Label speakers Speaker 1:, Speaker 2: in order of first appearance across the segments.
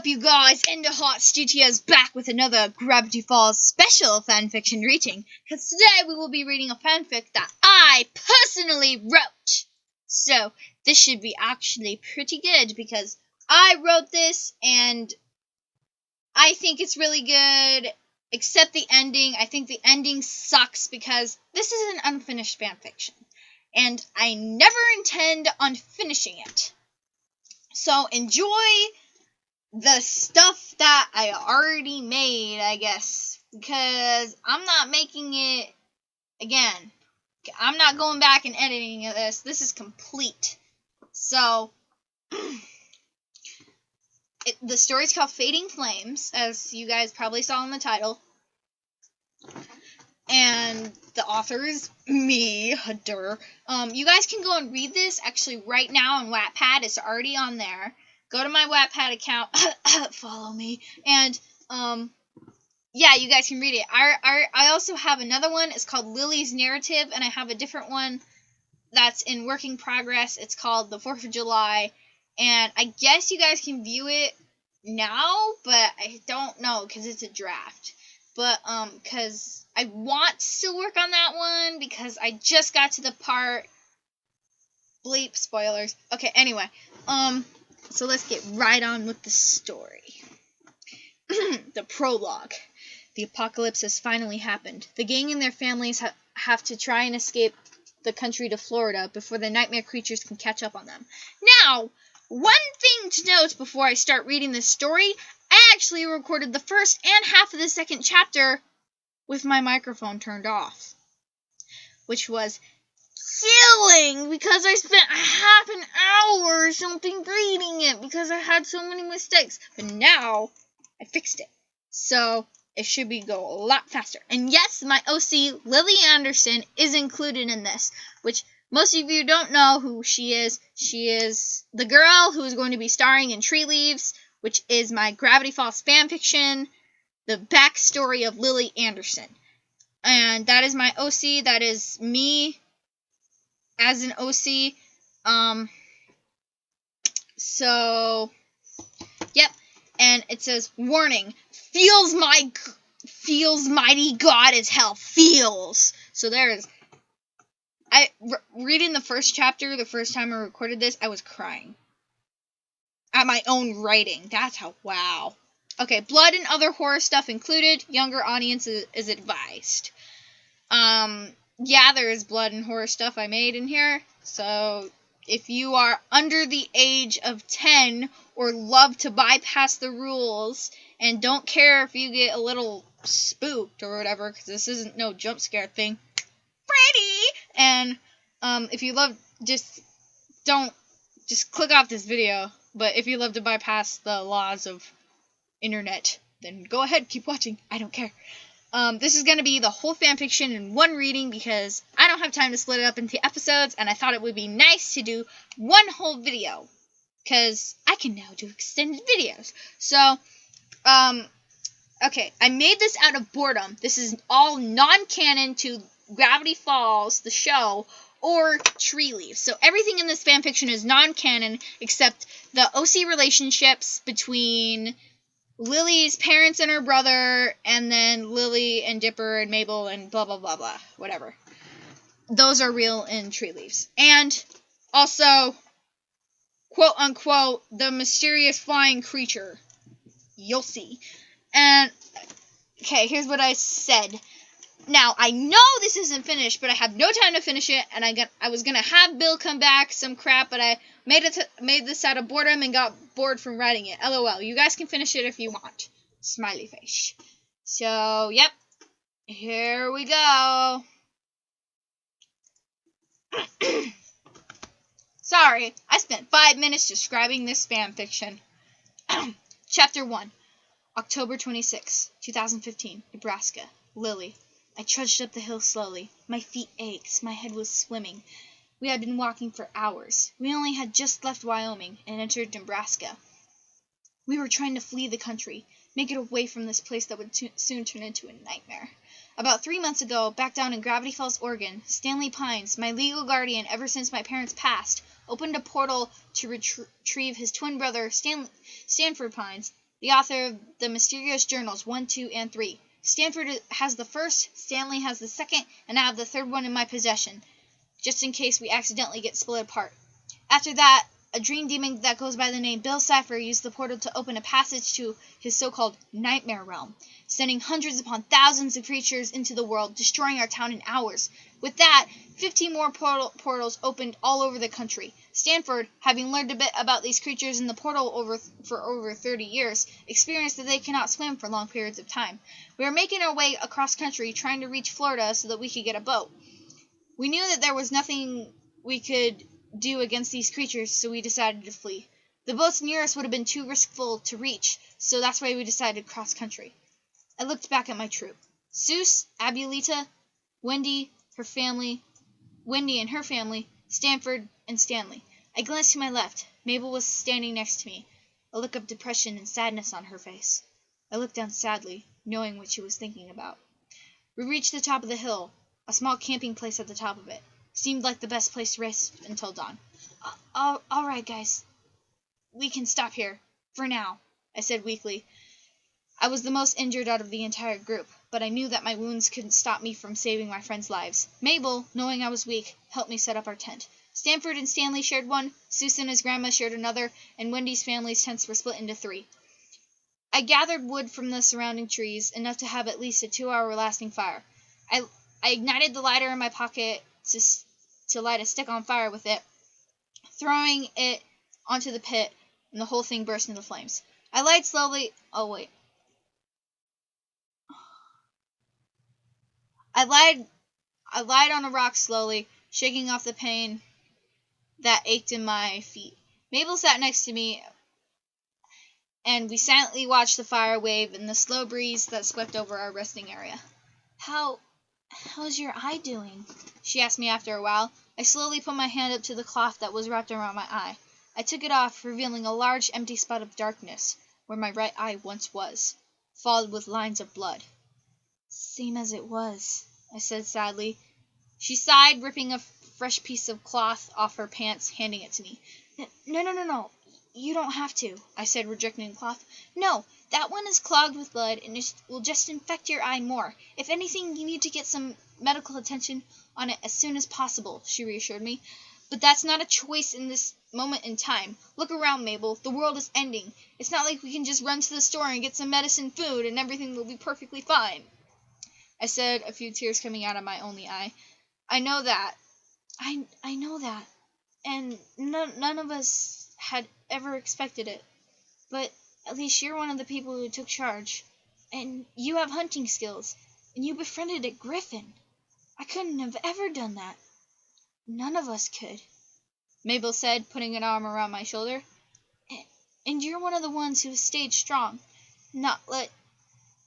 Speaker 1: up, you guys? Hot Studios back with another Gravity Falls special fanfiction reading. Because today we will be reading a fanfic that I personally wrote. So this should be actually pretty good because I wrote this and I think it's really good. Except the ending. I think the ending sucks because this is an unfinished fanfiction. And I never intend on finishing it. So enjoy the stuff that I already made, I guess, because I'm not making it again. I'm not going back and editing this. This is complete. So, the story's called Fading Flames, as you guys probably saw in the title. And the author is me, Hadur. You guys can go and read this actually right now on Wattpad. It's already on there. Go to my Wattpad account, follow me, and, yeah, you guys can read it. I also have another one. It's called Lily's Narrative, and I have a different one that's in working progress. It's called The 4th of July, and I guess you guys can view it now, but I don't know, because it's a draft. But, because I want to still work on that one, because I just got to the part, bleep, spoilers. Okay, anyway, so let's get right on with the story. The prologue. The apocalypse has finally happened. The gang and their families have to try and escape the country to Florida before the nightmare creatures can catch up on them. Now, one thing to note before I start reading this story, I actually recorded the first and half of the second chapter with my microphone turned off, which was killing because I spent half an hour or something reading it because I had so many mistakes. But now I fixed it, so it should go a lot faster. And yes, my OC Lily Anderson is included in this, which most of you don't know who she is. She is the girl who is going to be starring in Tree Leaves, which is my Gravity Falls fanfiction, the backstory of Lily Anderson. And that is my OC. That is me as an OC. So, yep. And it says, warning, feels mighty God as hell. Feels. So there is. Reading the first chapter, the first time I recorded this, I was crying. At my own writing. That's how, wow. Okay, blood and other horror stuff included. Younger audience is advised. Yeah, there is blood and horror stuff I made in here. So, if you are under the age of 10 or love to bypass the rules and don't care if you get a little spooked or whatever, because this isn't no jump scare thing, Freddy! And, if you love, just click off this video. But if you love to bypass the laws of internet, then go ahead, keep watching. I don't care. This is going to be the whole fanfiction in one reading because I don't have time to split it up into episodes, and I thought it would be nice to do one whole video because I can now do extended videos. So, okay, I made this out of boredom. This is all non-canon to Gravity Falls, the show, or Tree Leaves. So everything in this fanfiction is non-canon except the OC relationships between Lily's parents and her brother, and then Lily and Dipper and Mabel and blah, blah, blah, blah, whatever. Those are real in Tree Leaves. And also, quote unquote, the mysterious flying creature. You'll see. And, okay, here's what I said. Now, I know this isn't finished, but I have no time to finish it, and I was going to have Bill come back, some crap, but I made this out of boredom and got bored from writing it. LOL. You guys can finish it if you want. Smiley face. So, yep. Here we go. Sorry, I spent 5 minutes describing this fanfiction. Chapter 1. October 26, 2015, Nebraska. Lily. I trudged up the hill slowly. My feet ached. My head was swimming. We had been walking for hours. We only had just left Wyoming and entered Nebraska. We were trying to flee the country, make it away from this place that would soon turn into a nightmare. About 3 months ago, back down in Gravity Falls, Oregon, Stanley Pines, my legal guardian ever since my parents passed, opened a portal to retrieve his twin brother, Stanford Pines, the author of the mysterious journals 1, 2, and 3. Stanford has the first, Stanley has the second, and I have the third one in my possession, just in case we accidentally get split apart. After that, a dream demon that goes by the name Bill Cipher used the portal to open a passage to his so-called nightmare realm, sending hundreds upon thousands of creatures into the world, destroying our town in hours. With that, 15 more portals opened all over the country. Stanford, having learned a bit about these creatures in the portal for over 30 years, experienced that they cannot swim for long periods of time. We were making our way across country, trying to reach Florida so that we could get a boat. We knew that there was nothing we could do against these creatures, so we decided to flee. The boats near us would have been too riskful to reach, so that's why we decided to cross country. I looked back at my troop. Seuss, Abuelita, Wendy and her family, Stanford, and Stanley. I glanced to my left. Mabel was standing next to me, a look of depression and sadness on her face. I looked down sadly, knowing what she was thinking about. We reached the top of the hill, a small camping place at the top of it. Seemed like the best place to rest until dawn. All right, guys. We can stop here. For now, I said weakly. I was the most injured out of the entire group, but I knew that my wounds couldn't stop me from saving my friends' lives. Mabel, knowing I was weak, helped me set up our tent. Stanford and Stanley shared one, Susan and his grandma shared another, and Wendy's family's tents were split into 3. I gathered wood from the surrounding trees, enough to have at least a 2-hour lasting fire. I ignited the lighter in my pocket to light a stick on fire with it, throwing it onto the pit, and the whole thing burst into flames. I lied slowly. Oh, wait. I lied on a rock slowly, shaking off the pain that ached in my feet. Mabel sat next to me, and we silently watched the fire wave in the slow breeze that swept over our resting area. How's your eye doing? She asked me after a while. I slowly put my hand up to the cloth that was wrapped around my eye. I took it off, revealing a large empty spot of darkness, where my right eye once was, followed with lines of blood. Same as it was, I said sadly. She sighed, ripping a fresh piece of cloth off her pants, handing it to me. No. You don't have to, I said, rejecting the cloth. No, that one is clogged with blood, and it will just infect your eye more. If anything, you need to get some medical attention on it as soon as possible, she reassured me. But that's not a choice in this moment in time. Look around, Mabel. The world is ending. It's not like we can just run to the store and get some medicine, food, and everything will be perfectly fine, I said, a few tears coming out of my only eye. I know that. I know that. And none of us had ever expected it. But at least you're one of the people who took charge. And you have hunting skills. And you befriended a griffin. I couldn't have ever done that. None of us could, Mabel said, putting an arm around my shoulder. And you're one of the ones who stayed strong. Not let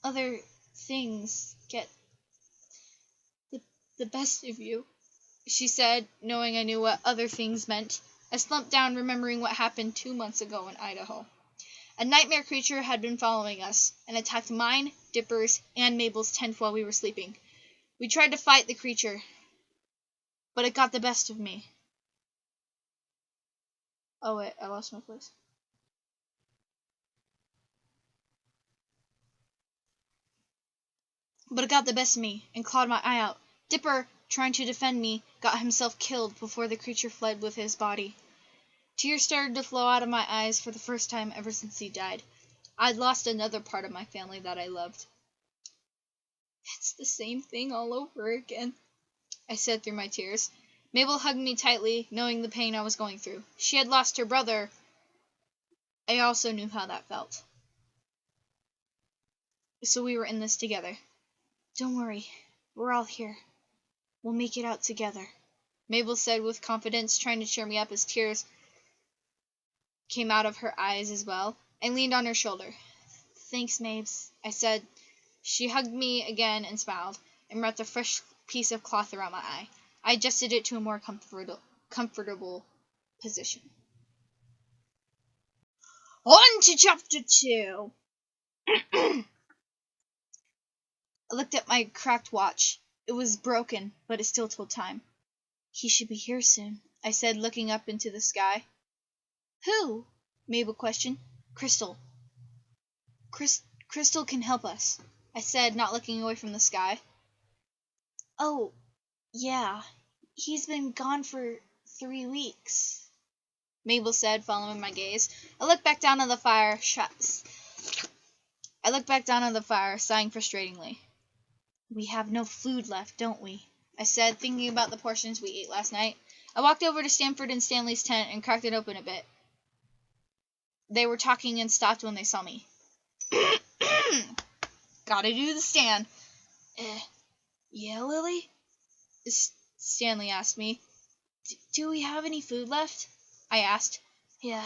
Speaker 1: other things get the best of you, she said, knowing I knew what other things meant. I slumped down, remembering what happened 2 months ago in Idaho. A nightmare creature had been following us, and attacked mine, Dipper's, and Mabel's tent while we were sleeping. We tried to fight the creature, but it got the best of me. Oh wait, I lost my place. But it got the best of me, and clawed my eye out. Dipper, trying to defend me, got himself killed before the creature fled with his body. Tears started to flow out of my eyes for the first time ever since he died. I'd lost another part of my family that I loved. It's the same thing all over again, I said through my tears. Mabel hugged me tightly, knowing the pain I was going through. She had lost her brother. I also knew how that felt. So we were in this together. Don't worry, we're all here. We'll make it out together, Mabel said with confidence, trying to cheer me up as tears came out of her eyes as well. I leaned on her shoulder. Thanks, Mabes, I said. She hugged me again and smiled, and wrapped a fresh piece of cloth around my eye. I adjusted it to a more comfortable position. On to chapter 2. I looked at my cracked watch. It was broken, but it still told time. He should be here soon, I said, looking up into the sky. Who? Mabel questioned. Crystal. Crystal can help us, I said, not looking away from the sky. Oh, yeah. He's been gone for 3 weeks, Mabel said, following my gaze. I looked back down on the fire, sighing frustratingly. We have no food left, don't we? I said, thinking about the portions we ate last night. I walked over to Stanford and Stanley's tent and cracked it open a bit. They were talking and stopped when they saw me. Gotta do the stand. Yeah, Lily? Stanley asked me. Do we have any food left? I asked. Yeah,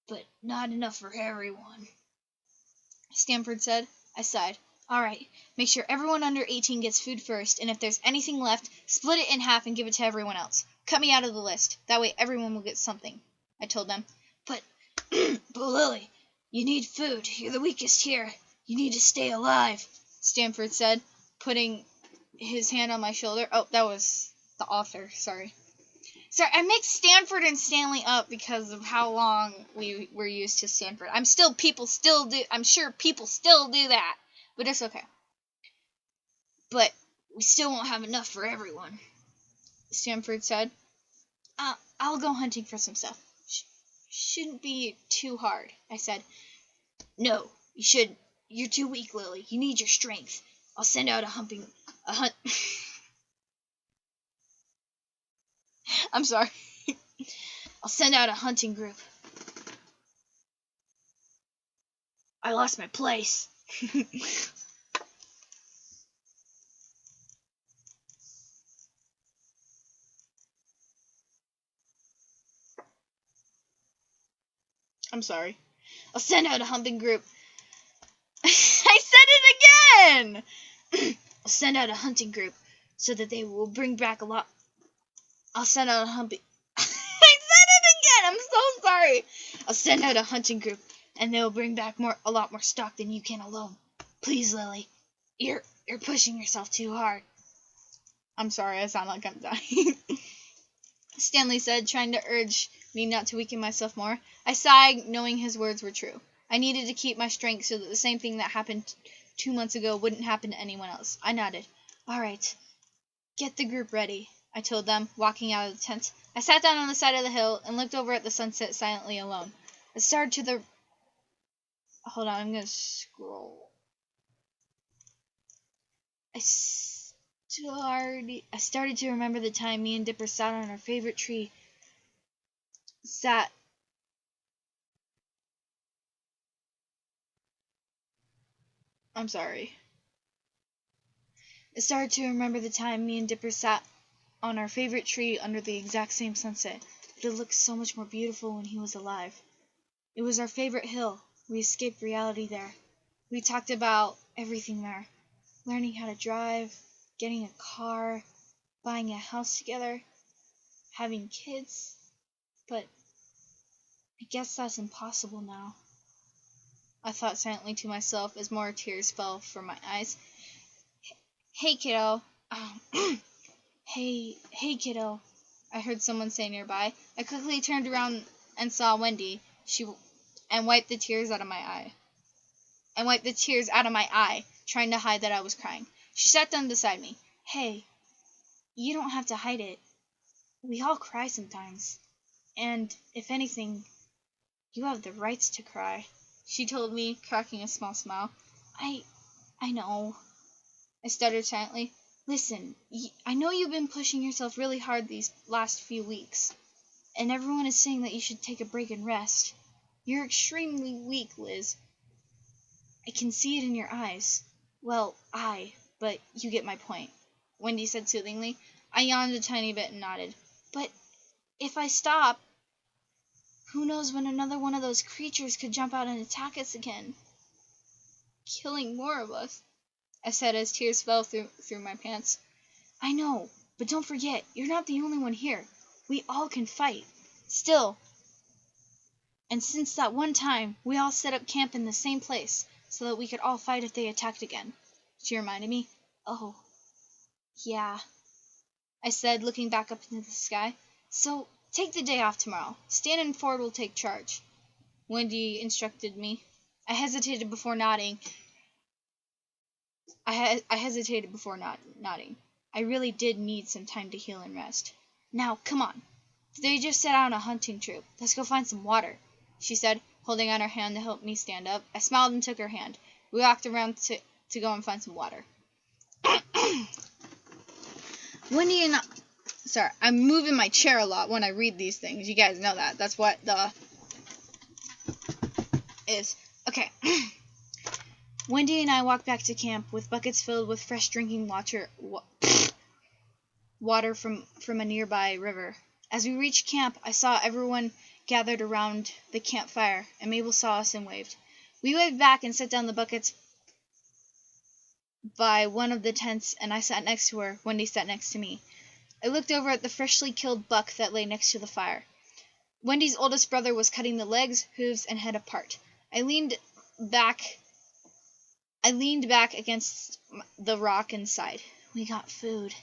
Speaker 1: but not enough for everyone, Stanford said. I sighed. All right, make sure everyone under 18 gets food first, and if there's anything left, split it in half and give it to everyone else. Cut me out of the list. That way everyone will get something, I told them. But Lily, you need food. You're the weakest here. You need to stay alive, Stanford said, putting his hand on my shoulder. Oh, that was the author. Sorry, I mixed Stanford and Stanley up because of how long we were used to Stanford. I'm sure people still do that, but it's okay. But we still won't have enough for everyone, Stanford said. I'll go hunting for some stuff. Shouldn't be too hard, I said. No, you shouldn't. You're too weak, Lily. You need your strength. I'll send out I'm sorry. I'll send out a hunting group. I lost my place. I'm sorry. I'll send out a hunting group. I said it again! I'll send out a hunting group so that they will bring back a lot. I'll send out a hunting. I said it again! I'm so sorry. I'll send out a hunting group and they will bring back a lot more stock than you can alone. Please, Lily. You're pushing yourself too hard. I'm sorry, I sound like I'm dying. Stanley said, trying to urge me not to weaken myself more. I sighed, knowing his words were true. I needed to keep my strength so that the same thing that happened 2 months ago wouldn't happen to anyone else. I nodded. All right. Get the group ready, I told them, walking out of the tent. I sat down on the side of the hill and looked over at the sunset silently alone. I started to the... Hold on, I'm going to scroll. I started to remember the time me and Dipper sat on our favorite tree. I'm sorry. I started to remember the time me and Dipper sat on our favorite tree under the exact same sunset, but it looked so much more beautiful when he was alive. It was our favorite hill. We escaped reality there. We talked about everything there. Learning how to drive, getting a car, buying a house together, having kids. But I guess that's impossible now, I thought silently to myself as more tears fell from my eyes. Hey, kiddo. Hey, kiddo, I heard someone say nearby. I quickly turned around and saw Wendy. And wiped the tears out of my eye, trying to hide that I was crying. She sat down beside me. Hey, you don't have to hide it. We all cry sometimes. And, if anything, you have the rights to cry, she told me, cracking a small smile. I know, I stuttered silently. Listen, I know you've been pushing yourself really hard these last few weeks, and everyone is saying that you should take a break and rest. You're extremely weak, Liz. I can see it in your eyes. Well, but you get my point, Wendy said soothingly. I yawned a tiny bit and nodded. But if I stop, who knows when another one of those creatures could jump out and attack us again, killing more of us, I said as tears fell through my pants. I know, but don't forget, you're not the only one here. We all can fight. Still. And since that one time, we all set up camp in the same place, so that we could all fight if they attacked again. She reminded me. Oh, yeah, I said, looking back up into the sky. So, take the day off tomorrow. Stan and Ford will take charge, Wendy instructed me. I hesitated before nodding. I hesitated before nodding. I really did need some time to heal and rest. Now, come on. They just set out on a hunting trip. Let's go find some water, she said, holding out her hand to help me stand up. I smiled and took her hand. We walked around to go and find some water. Wendy and Sorry, I'm moving my chair a lot when I read these things. You guys know that. That's what the is. Okay. Wendy and I walked back to camp with buckets filled with fresh drinking water from a nearby river. As we reached camp, I saw everyone gathered around the campfire, and Mabel saw us and waved. We waved back and set down the buckets by one of the tents, and I sat next to her. Wendy sat next to me. I looked over at the freshly killed buck that lay next to the fire. Wendy's oldest brother was cutting the legs, hooves, and head apart. I leaned back against the rock and sighed. We got food,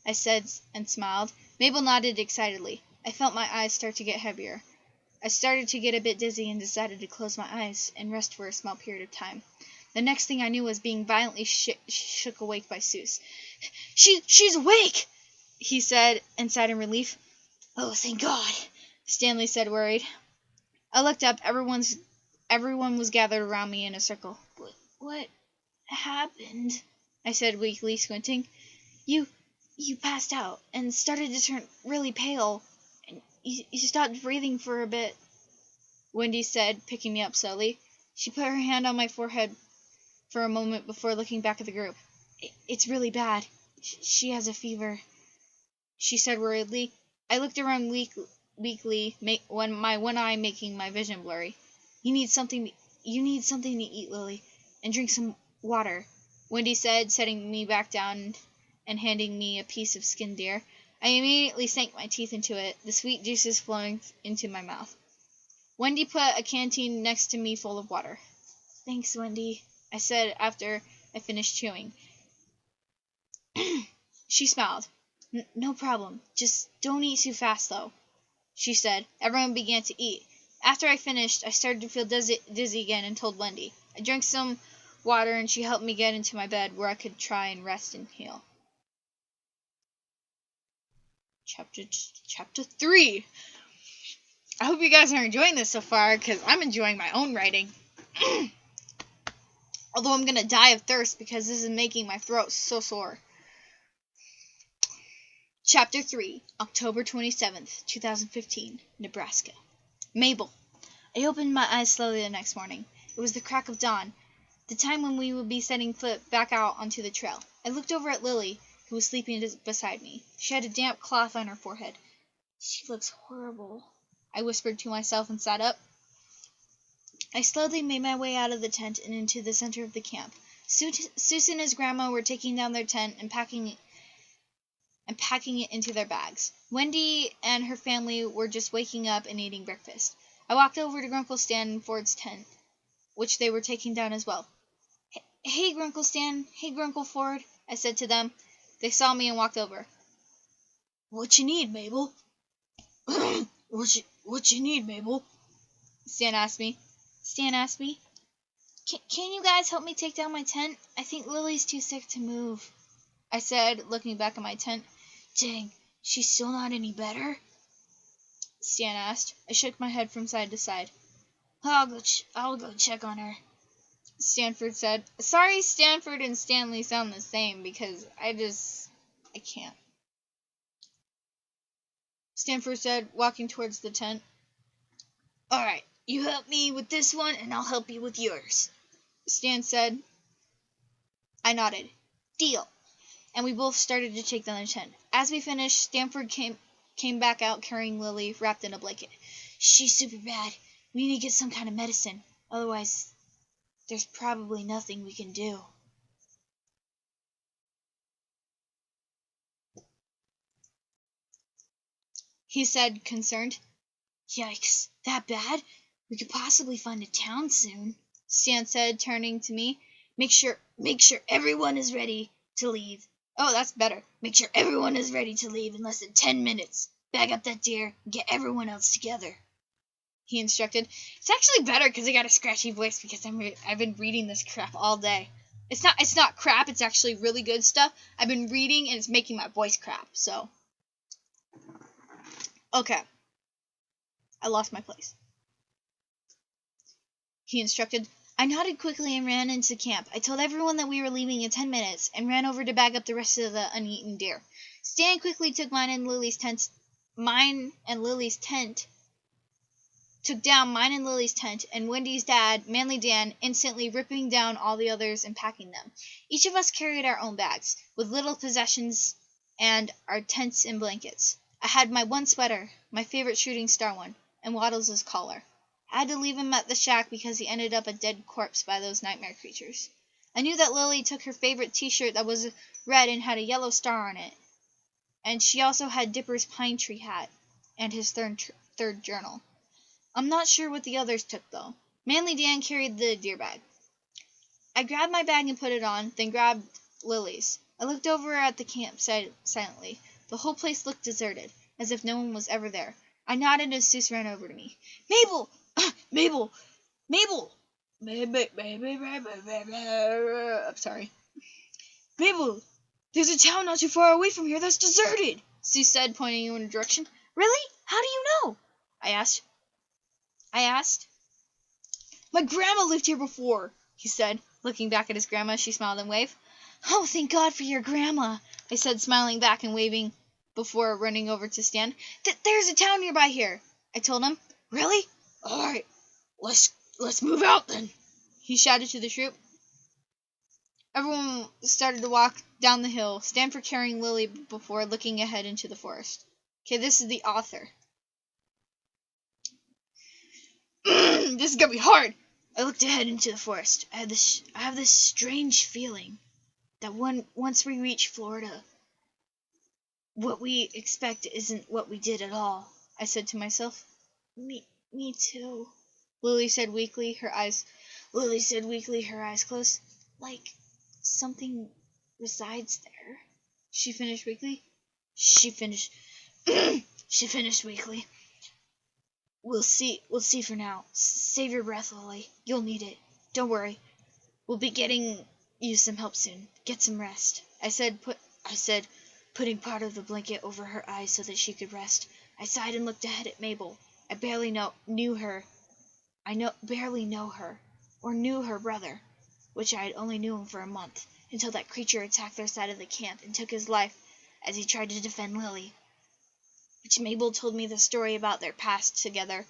Speaker 1: I said and smiled. Mabel nodded excitedly. I felt my eyes start to get heavier. I started to get a bit dizzy and decided to close my eyes and rest for a small period of time. The next thing I knew was being violently shook awake by Seuss. She's awake! He said, and sighed in relief. Oh, thank God, Stanley said, worried. I looked up. Everyone was gathered around me in a circle. What happened? I said weakly, squinting. You passed out and started to turn really pale, and you stopped breathing for a bit, Wendy said, picking me up slowly. She put her hand on my forehead for a moment before looking back at the group. It's really bad. She has a fever, she said worriedly. I looked around weakly, my one eye making my vision blurry. You need something to eat, Lily, and drink some water, Wendy said, setting me back down and handing me a piece of skinned deer. I immediately sank my teeth into it, the sweet juices flowing into my mouth. Wendy put a canteen next to me full of water. Thanks, Wendy, I said after I finished chewing. She smiled. No problem. Just don't eat too fast, though, she said. Everyone began to eat. After I finished, I started to feel dizzy again and told Wendy. I drank some water, and she helped me get into my bed where I could try and rest and heal. Chapter 3. I hope you guys are enjoying this so far, because I'm enjoying my own writing. Although I'm going to die of thirst because this is making my throat so sore. Chapter 3, October 27th, 2015, Nebraska. Mabel. I opened my eyes slowly the next morning. It was the crack of dawn, the time when we would be setting foot back out onto the trail. I looked over at Lily, who was sleeping beside me. She had a damp cloth on her forehead. She looks horrible, I whispered to myself and sat up. I slowly made my way out of the tent and into the center of the camp. Seuss and his grandma were taking down their tent and packing it into their bags. Wendy and her family were just waking up and eating breakfast. I walked over to Grunkle Stan and Ford's tent, which they were taking down as well. Hey, Grunkle Stan. Hey, Grunkle Ford, I said to them. They saw me and walked over. What you need, Mabel? What you need, Mabel? Stan asked me. Can you guys help me take down my tent? I think Lily's too sick to move, I said, looking back at my tent. Dang, she's still not any better? Stan asked. I shook my head from side to side. I'll go check on her, Stanford said. Sorry, Stanford and Stanley sound the same because I can't. Stanford said, walking towards the tent. All right, you help me with this one and I'll help you with yours, Stan said. I nodded. Deal. And we both started to take down the tent. As we finished, Stanford came back out carrying Lily wrapped in a blanket. She's super bad. We need to get some kind of medicine. Otherwise, there's probably nothing we can do. He said, concerned. Yikes, that bad? We could possibly find a town soon, Stan said, turning to me. Make sure everyone is ready to leave. Oh, that's better. Make sure everyone is ready to leave in less than 10 minutes. Bag up that deer and get everyone else together. he instructed. It's actually better because I got a scratchy voice because I've been reading this crap all day. It's not crap, it's actually really good stuff. I've been reading and it's making my voice crap, so. Okay. I lost my place. He instructed. I nodded quickly and ran into camp. I told everyone that we were leaving in 10 minutes and ran over to bag up the rest of the uneaten deer. Stan quickly took mine and Lily's tent, took down mine and Lily's tent, and Wendy's dad, Manly Dan, instantly ripping down all the others and packing them. Each of us carried our own bags, with little possessions and our tents and blankets. I had my one sweater, my favorite shooting star one, and Waddles' collar. I had to leave him at the shack because he ended up a dead corpse by those nightmare creatures. I knew that Lily took her favorite t-shirt that was red and had a yellow star on it, and she also had Dipper's pine tree hat and his third journal. I'm not sure what the others took, though. Manly Dan carried the deer bag. I grabbed my bag and put it on, then grabbed Lily's. I looked over at the camp silently. The whole place looked deserted, as if no one was ever there. I nodded as Seuss ran over to me. Mabel! Mabel! Mabel! I'm sorry. Mabel! There's a town not too far away from here that's deserted, Seuss said, pointing in a direction. Really? How do you know? I asked. My grandma lived here before, he said, looking back at his grandma as she smiled and waved. Oh, thank God for your grandma, I said, smiling back and waving before running over to Stan. There's a town nearby here, I told him. Really? All right, let's move out then, he shouted to the troop. Everyone started to walk down the hill, Stanford carrying Lily before looking ahead into the forest. Okay, this is the author. This is gonna be hard. I looked ahead into the forest. I have this strange feeling that once we reach Florida, what we expect isn't what we did at all. I said to myself. Me too. Lily said weakly, her eyes closed. Like something resides there. She finished weakly. She finished weakly. We'll see for now. Save your breath, Lily. You'll need it. Don't worry. We'll be getting you some help soon. Get some rest. I said, putting part of the blanket over her eyes so that she could rest. I sighed and looked ahead at Mabel. I barely knew her, or knew her brother, which I had only known for a month, until that creature attacked their side of the camp and took his life as he tried to defend Lily. Which Mabel told me the story about their past together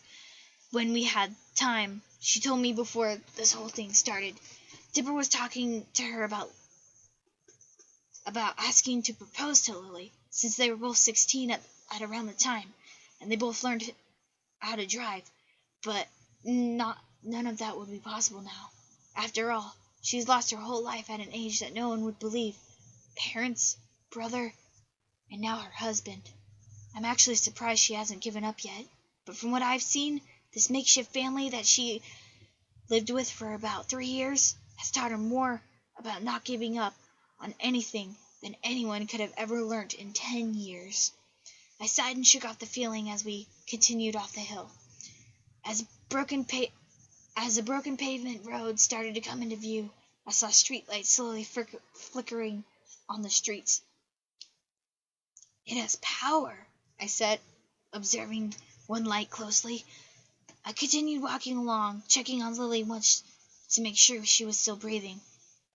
Speaker 1: when we had time. She told me before this whole thing started. Dipper was talking to her about asking to propose to Lily, since they were both 16 at around the time, and they both learned how to drive, but none of that would be possible now. After all, she's lost her whole life at an age that no one would believe. Parents, brother, and now her husband. I'm actually surprised she hasn't given up yet, but from what I've seen, this makeshift family that she lived with for about 3 years has taught her more about not giving up on anything than anyone could have ever learnt in 10 years. I sighed and shook off the feeling as we continued off the hill. As a broken pavement road started to come into view, I saw streetlights slowly flickering on the streets. It has power, I said, observing one light closely. I continued walking along, checking on Lily once to make sure she was still breathing,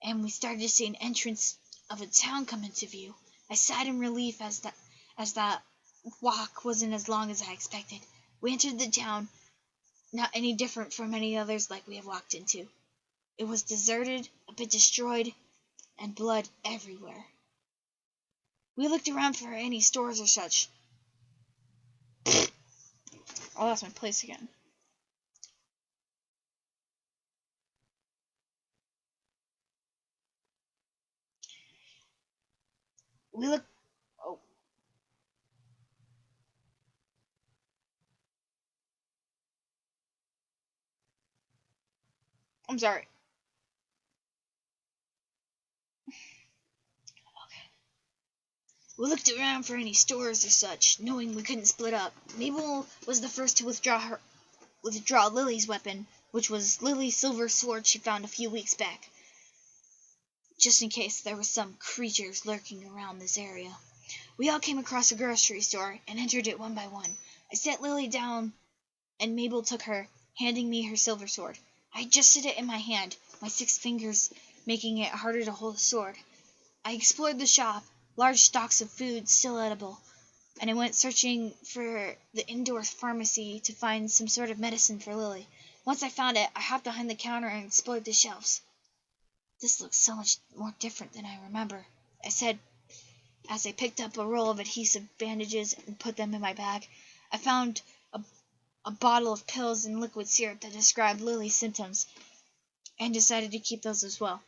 Speaker 1: and we started to see an entrance of a town come into view. I sighed in relief as that walk wasn't as long as I expected. We entered the town, not any different from any others like we have walked into. It was deserted, a bit destroyed, and blood everywhere. We looked around for any stores or such. I lost my place again. We looked... Oh. I'm sorry. We looked around for any stores or such, knowing we couldn't split up. Mabel was the first to withdraw withdraw Lily's weapon, which was Lily's silver sword she found a few weeks back, just in case there were some creatures lurking around this area. We all came across a grocery store and entered it one by one. I set Lily down, and Mabel took her, handing me her silver sword. I adjusted it in my hand, my 6 fingers making it harder to hold the sword. I explored the shop, large stocks of food still edible, and I went searching for the indoor pharmacy to find some sort of medicine for Lily. Once I found it, I hopped behind the counter and explored the shelves. This looks so much more different than I remember, I said as I picked up a roll of adhesive bandages and put them in my bag. I found a bottle of pills and liquid syrup that described Lily's symptoms, and decided to keep those as well.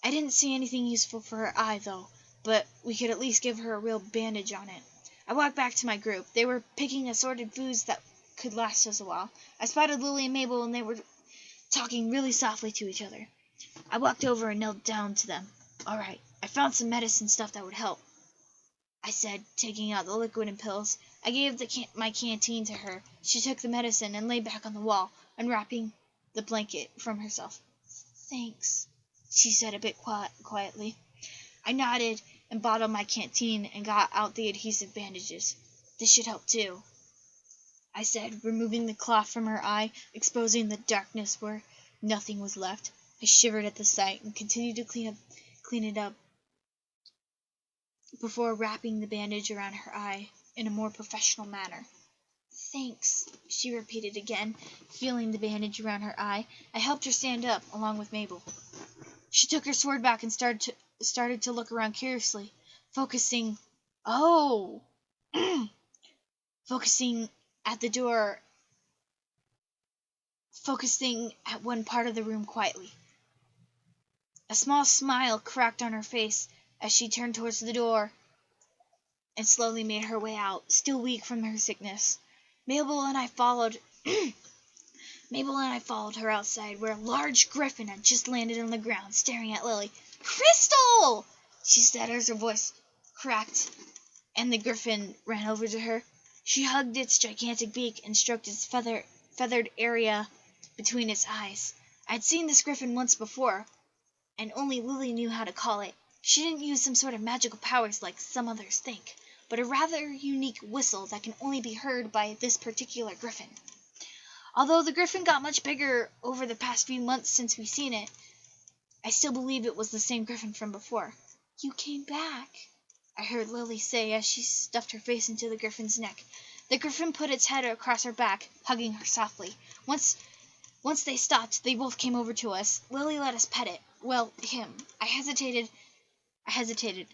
Speaker 1: I didn't see anything useful for her eye, though, but we could at least give her a real bandage on it. I walked back to my group. They were picking assorted foods that could last us a while. I spotted Lily and Mabel, and they were talking really softly to each other. I walked over and knelt down to them. "All right, I found some medicine stuff that would help," I said, taking out the liquid and pills. I gave my canteen to her. She took the medicine and lay back on the wall, unwrapping the blanket from herself. "Thanks," she said a bit quietly. I nodded and bottled my canteen and got out the adhesive bandages. "This should help too," I said, removing the cloth from her eye, exposing the darkness where nothing was left. I shivered at the sight and continued to clean it up before wrapping the bandage around her eye in a more professional manner. "Thanks," she repeated again, feeling the bandage around her eye. I helped her stand up, along with Mabel. She took her sword back and started to look around curiously, focusing at the door, focusing at one part of the room quietly. A small smile cracked on her face as she turned towards the door and slowly made her way out, still weak from her sickness. Mabel and I followed her outside, where a large griffin had just landed on the ground, staring at Lily. "Crystal!" she said as her voice cracked, and the griffin ran over to her. She hugged its gigantic beak and stroked its feathered area between its eyes. I'd seen this griffin once before, and only Lily knew how to call it. She didn't use some sort of magical powers like some others think, but a rather unique whistle that can only be heard by this particular griffin. Although the griffin got much bigger over the past few months since we've seen it, I still believe it was the same griffin from before. "You came back," I heard Lily say as she stuffed her face into the griffin's neck. The griffin put its head across her back, hugging her softly. Once they stopped, they both came over to us. Lily let us pet it. Well, him. I hesitated.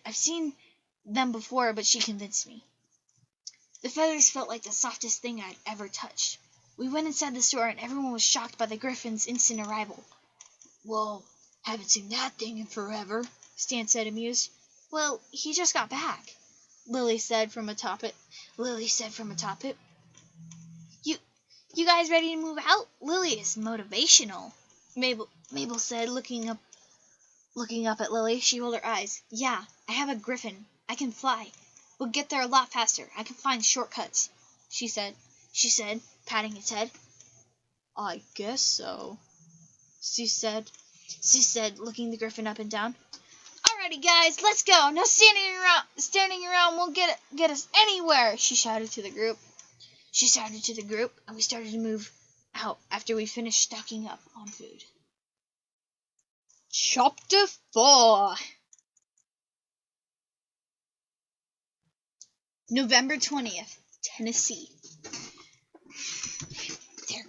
Speaker 1: I've seen them before, but she convinced me. The feathers felt like the softest thing I'd ever touched. We went inside the store, and everyone was shocked by the griffin's instant arrival. "Well, haven't seen that thing in forever," Stan said, amused. "Well, he just got back," Lily said from atop it. You guys ready to move out? Lily is motivational," Mabel said, looking up at Lily. She rolled her eyes. "Yeah, I have a griffin. I can fly. We'll get there a lot faster. I can find shortcuts," she said, patting its head. "I guess so," she said, looking the griffin up and down. "Alrighty, guys, let's go. No standing around won't get us anywhere," she shouted to the group. And we started to move out after we finished stocking up on food. Chapter 4. November 20th, Tennessee. They're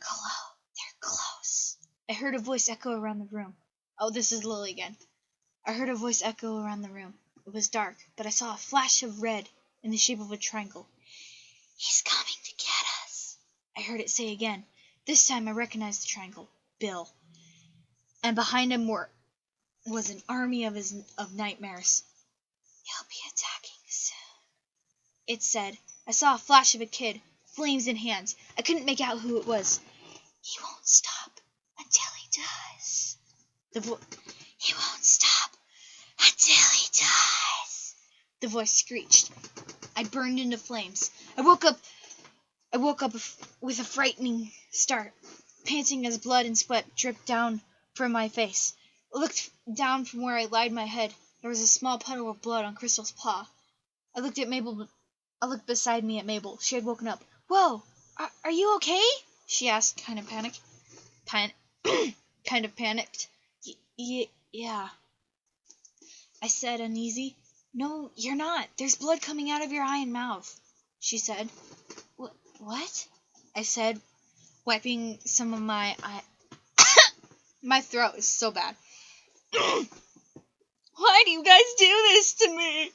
Speaker 1: close. I heard a voice echo around the room. Oh, this is Lily again. I heard a voice echo around the room. It was dark, but I saw a flash of red in the shape of a triangle. "He's coming to get us," I heard it say again. This time I recognized the triangle. Bill. And behind him was an army of nightmares. "He'll be attacking soon," it said. I saw a flash of a kid, flames in hands. I couldn't make out who it was. "He won't stop until he does." "He won't stop until he does," the voice screeched. I burned into flames. I woke up with a frightening start. panting as blood and sweat dripped down from my face. I looked down from where I laid my head. There was a small puddle of blood on Crystal's paw. I looked beside me at Mabel. She had woken up. "Whoa! Are you okay?" she asked, kind of panicked. Kind of panicked. Yeah, I said, uneasy. "No, you're not. There's blood coming out of your eye and mouth," she said. What? I said, wiping some of my eye. My throat is so bad. Why do you guys do this to me?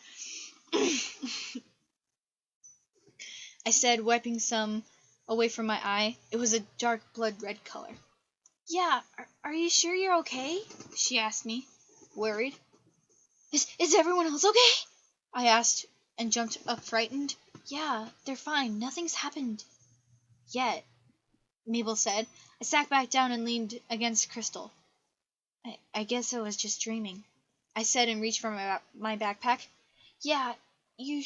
Speaker 1: I said, wiping some away from my eye. It was a dark blood red color. "Yeah, are you sure you're okay?" she asked me, worried. Is everyone else okay?" I asked, and jumped up frightened. "Yeah, they're fine. Nothing's happened yet," Mabel said. I sat back down and leaned against Crystal. I guess I was just dreaming," I said, and reached for my backpack. "Yeah, you've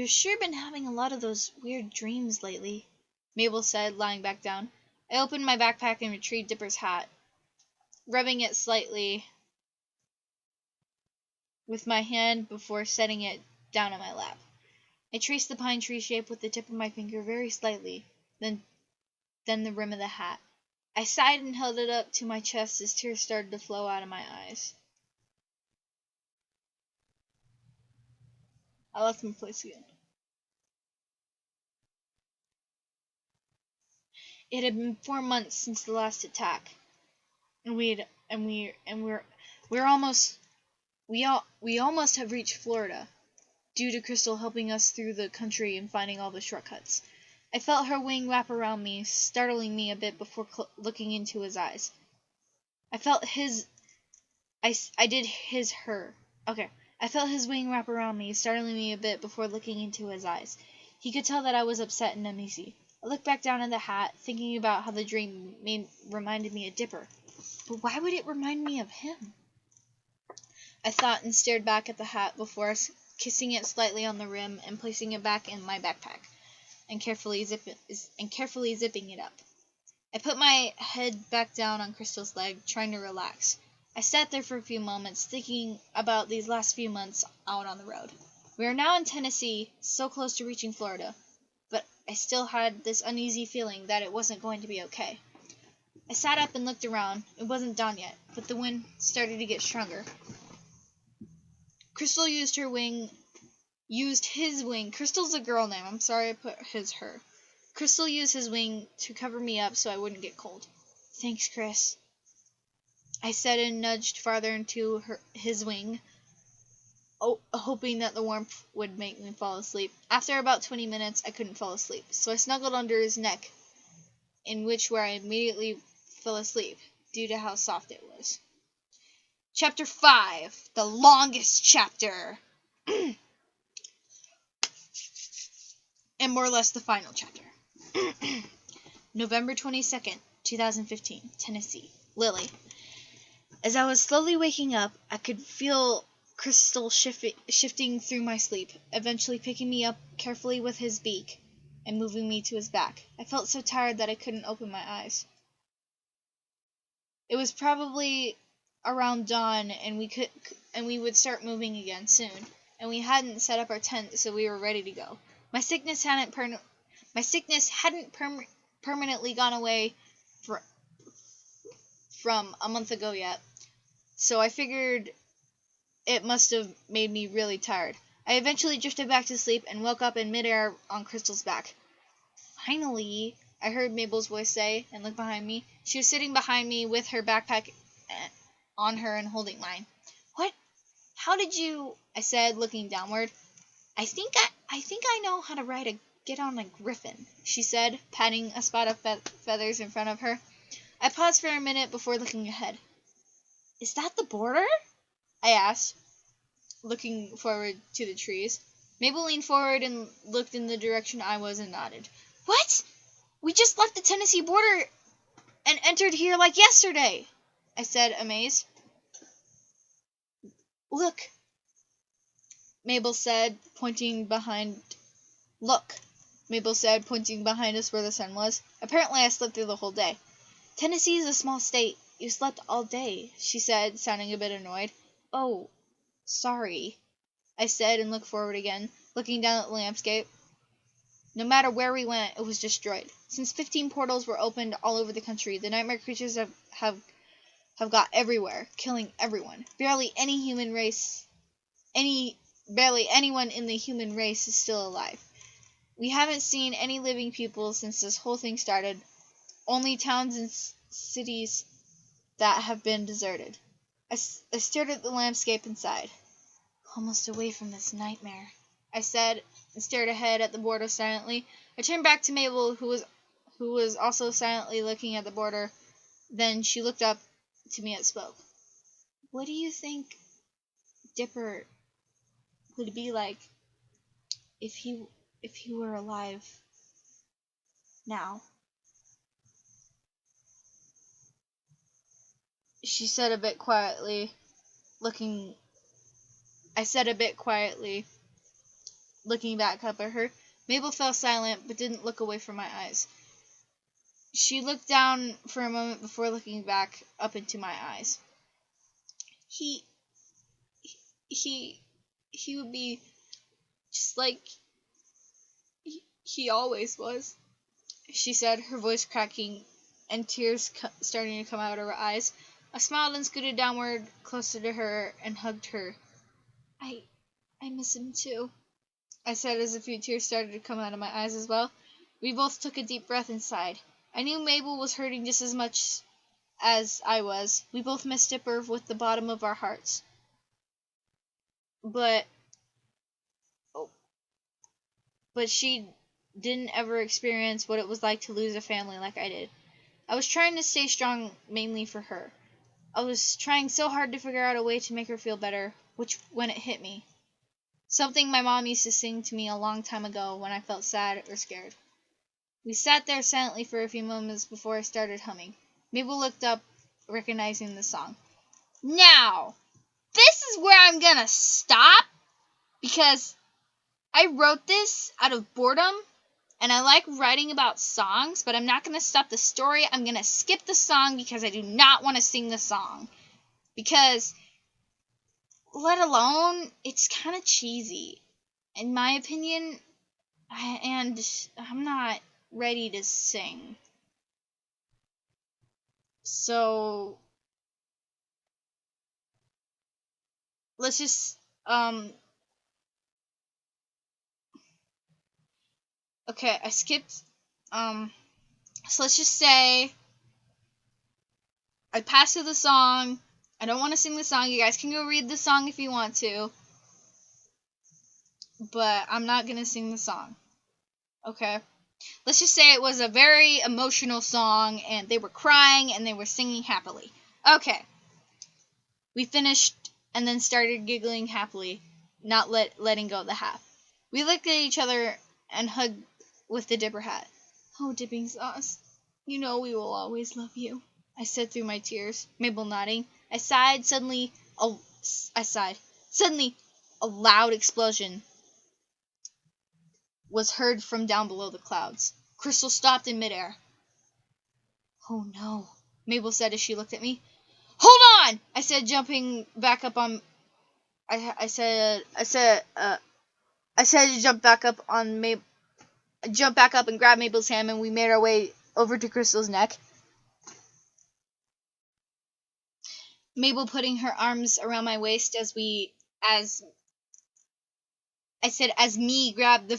Speaker 1: sure been having a lot of those weird dreams lately," Mabel said, lying back down. I opened my backpack and retrieved Dipper's hat, rubbing it slightly with my hand before setting it down on my lap. I traced the pine tree shape with the tip of my finger very slightly, then the rim of the hat. I sighed and held it up to my chest as tears started to flow out of my eyes. I left my place again. It had been 4 months since the last attack, and we almost have reached Florida, due to Crystal helping us through the country and finding all the shortcuts. I felt her wing wrap around me, startling me a bit before looking into his eyes. I felt his wing wrap around me, startling me a bit before looking into his eyes. He could tell that I was upset and uneasy. I looked back down at the hat, thinking about how the dream reminded me of Dipper. But why would it remind me of him? I thought, and stared back at the hat before kissing it slightly on the rim and placing it back in my backpack, and carefully zipping it up. I put my head back down on Crystal's leg, trying to relax. I sat there for a few moments, thinking about these last few months out on the road. We are now in Tennessee, so close to reaching Florida, but I still had this uneasy feeling that it wasn't going to be okay. I sat up and looked around. It wasn't dawn yet, but the wind started to get stronger. Crystal used his wing. Crystal's a girl name. I'm sorry I put her. Crystal used his wing to cover me up so I wouldn't get cold. "Thanks, Chris," I said, and nudged farther into his wing, hoping that the warmth would make me fall asleep. After about 20 minutes, I couldn't fall asleep, so I snuggled under his neck, where I immediately fell asleep, due to how soft it was. Chapter 5, the longest chapter, and more or less the final chapter. November 22nd, 2015, Tennessee. Lily. As I was slowly waking up, I could feel Crystal shifting through my sleep, eventually picking me up carefully with his beak and moving me to his back. I felt so tired that I couldn't open my eyes. It was probably around dawn, and we would start moving again soon, and we hadn't set up our tent, so we were ready to go. My sickness hadn't permanently gone away from a month ago yet, so I figured it must have made me really tired. I eventually drifted back to sleep and woke up in midair on Crystal's back. "Finally," I heard Mabel's voice say, and looked behind me. She was sitting behind me with her backpack on her and holding mine. "What? How did you?" I said, looking downward. I think I know how to get on a griffin," she said, patting a spot of feathers in front of her. I paused for a minute before looking ahead. "Is that the border?" I asked, looking forward to the trees. Mabel leaned forward and looked in the direction I was and nodded. "What? We just left the Tennessee border and entered here like yesterday," I said, amazed. "Look," Mabel said, pointing behind. "Look." Mabel said, pointing behind us where the sun was. Apparently I slept through the whole day. Tennessee is a small state. You slept all day, she said, sounding a bit annoyed. Oh, sorry, I said and looked forward again, looking down at the landscape. No matter where we went, it was destroyed. Since 15 portals were opened all over the country, the nightmare creatures have got everywhere, killing everyone. Barely anyone in the human race is still alive. We haven't seen any living people since this whole thing started. Only towns and cities that have been deserted. I stared at the landscape and sighed. Almost away from this nightmare, I said, and stared ahead at the border silently. I turned back to Mabel, who was also silently looking at the border. Then she looked up to me and spoke. What do you think Dipper would be like if he were alive now? She said a bit quietly, looking back up at her. Mabel fell silent, but didn't look away from my eyes. She looked down for a moment before looking back up into my eyes. He would be just like he always was, she said, her voice cracking and tears starting to come out of her eyes. I smiled and scooted downward closer to her and hugged her. I miss him too, I said as a few tears started to come out of my eyes as well. We both took a deep breath and sighed. I knew Mabel was hurting just as much as I was. We both missed Dipper with the bottom of our hearts. But she didn't ever experience what it was like to lose a family like I did. I was trying to stay strong mainly for her. I was trying so hard to figure out a way to make her feel better, when it hit me. Something my mom used to sing to me a long time ago when I felt sad or scared. We sat there silently for a few moments before I started humming. Mabel looked up, recognizing the song. Now, this is where I'm gonna stop, because I wrote this out of boredom, and I like writing about songs, but I'm not going to stop the story. I'm going to skip the song because I do not want to sing the song. Because, let alone, it's kind of cheesy, in my opinion, and I'm not ready to sing. So, let's just, okay, I skipped, so let's just say I passed through the song. I don't want to sing the song. You guys can go read the song if you want to. But I'm not going to sing the song. Okay? Let's just say it was a very emotional song, and they were crying, and they were singing happily. Okay. We finished, and then started giggling happily, not letting go of the hat. We looked at each other and hugged with the dipper hat. Oh, dipping sauce. You know we will always love you, I said through my tears, Mabel nodding. I sighed. Suddenly, a loud explosion was heard from down below the clouds. Crystal stopped in midair. Oh no, Mabel said as she looked at me. Hold on, I said, jumping back up on. I said to jump back up and grab Mabel's hand, and we made our way over to Crystal's neck. Mabel putting her arms around my waist as I grabbed the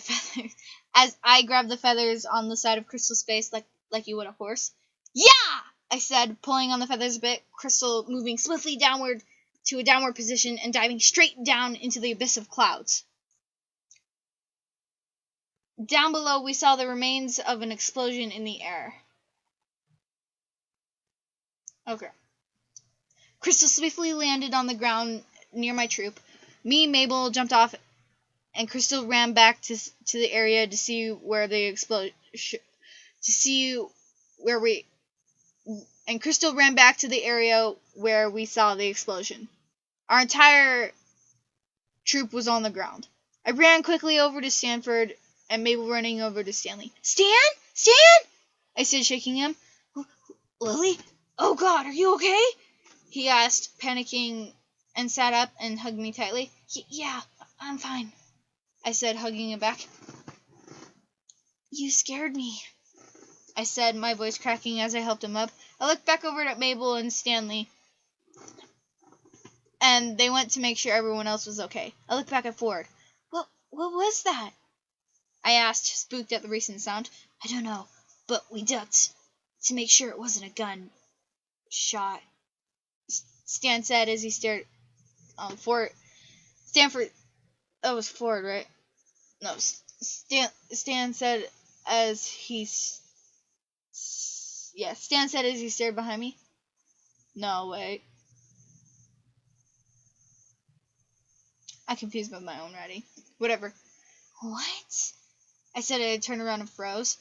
Speaker 1: feathers on the side of Crystal's face like you would a horse. Yeah! I said, pulling on the feathers a bit, Crystal moving swiftly downward to a downward position and diving straight down into the abyss of clouds. Down below, we saw the remains of an explosion in the air. Okay. Crystal swiftly landed on the ground near my troop. Me and Mabel jumped off, and Crystal ran back to the area to see where the explosion. And Crystal ran back to the area where we saw the explosion. Our entire troop was on the ground. I ran quickly over to Stanford and Mabel running over to Stanley. Stan? Stan? I said, shaking him. Lily? Oh God, are you okay? He asked, panicking, and sat up and hugged me tightly. Yeah, I'm fine, I said, hugging him back. You scared me, I said, my voice cracking as I helped him up. I looked back over at Mabel and Stanley, and they went to make sure everyone else was okay. I looked back at Ford. What was that? I asked, spooked at the recent sound. I don't know, but we ducked to make sure it wasn't a gun shot, Stan said as he stared. Stanford. That was Ford, right? No, Stan said as he. Yeah, Stan said as he stared behind me. No, wait. I confused with my own writing. Whatever. What? I said as I turned around and froze.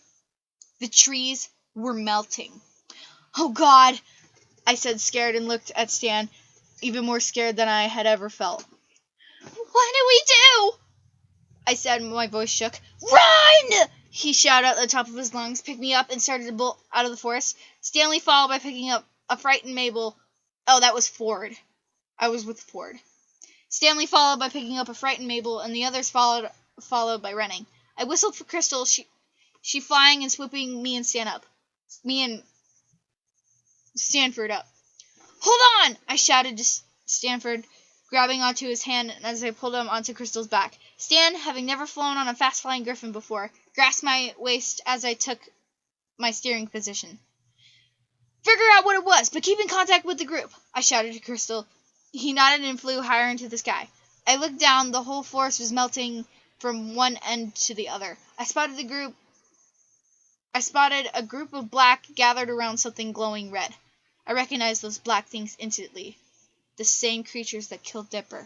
Speaker 1: The trees were melting. Oh God, I said, scared, and looked at Stan, even more scared than I had ever felt. What do we do? I said, my voice shook. Run! He shouted at the top of his lungs, picked me up, and started to bolt out of the forest. Stanley followed by picking up a frightened Mabel. Oh, that was Ford. I was with Ford. Stanley followed by picking up a frightened Mabel, and the others followed by running. I whistled for Crystal, she flying and swooping me and Stanford up. Hold on! I shouted to Stanford, grabbing onto his hand as I pulled him onto Crystal's back. Stan, having never flown on a fast-flying griffin before, grasped my waist as I took my steering position. Figure out what it was, but keep in contact with the group, I shouted to Crystal. He nodded and flew higher into the sky. I looked down. The whole forest was melting from one end to the other. I spotted a group of black gathered around something glowing red. I recognized those black things instantly. The same creatures that killed Dipper.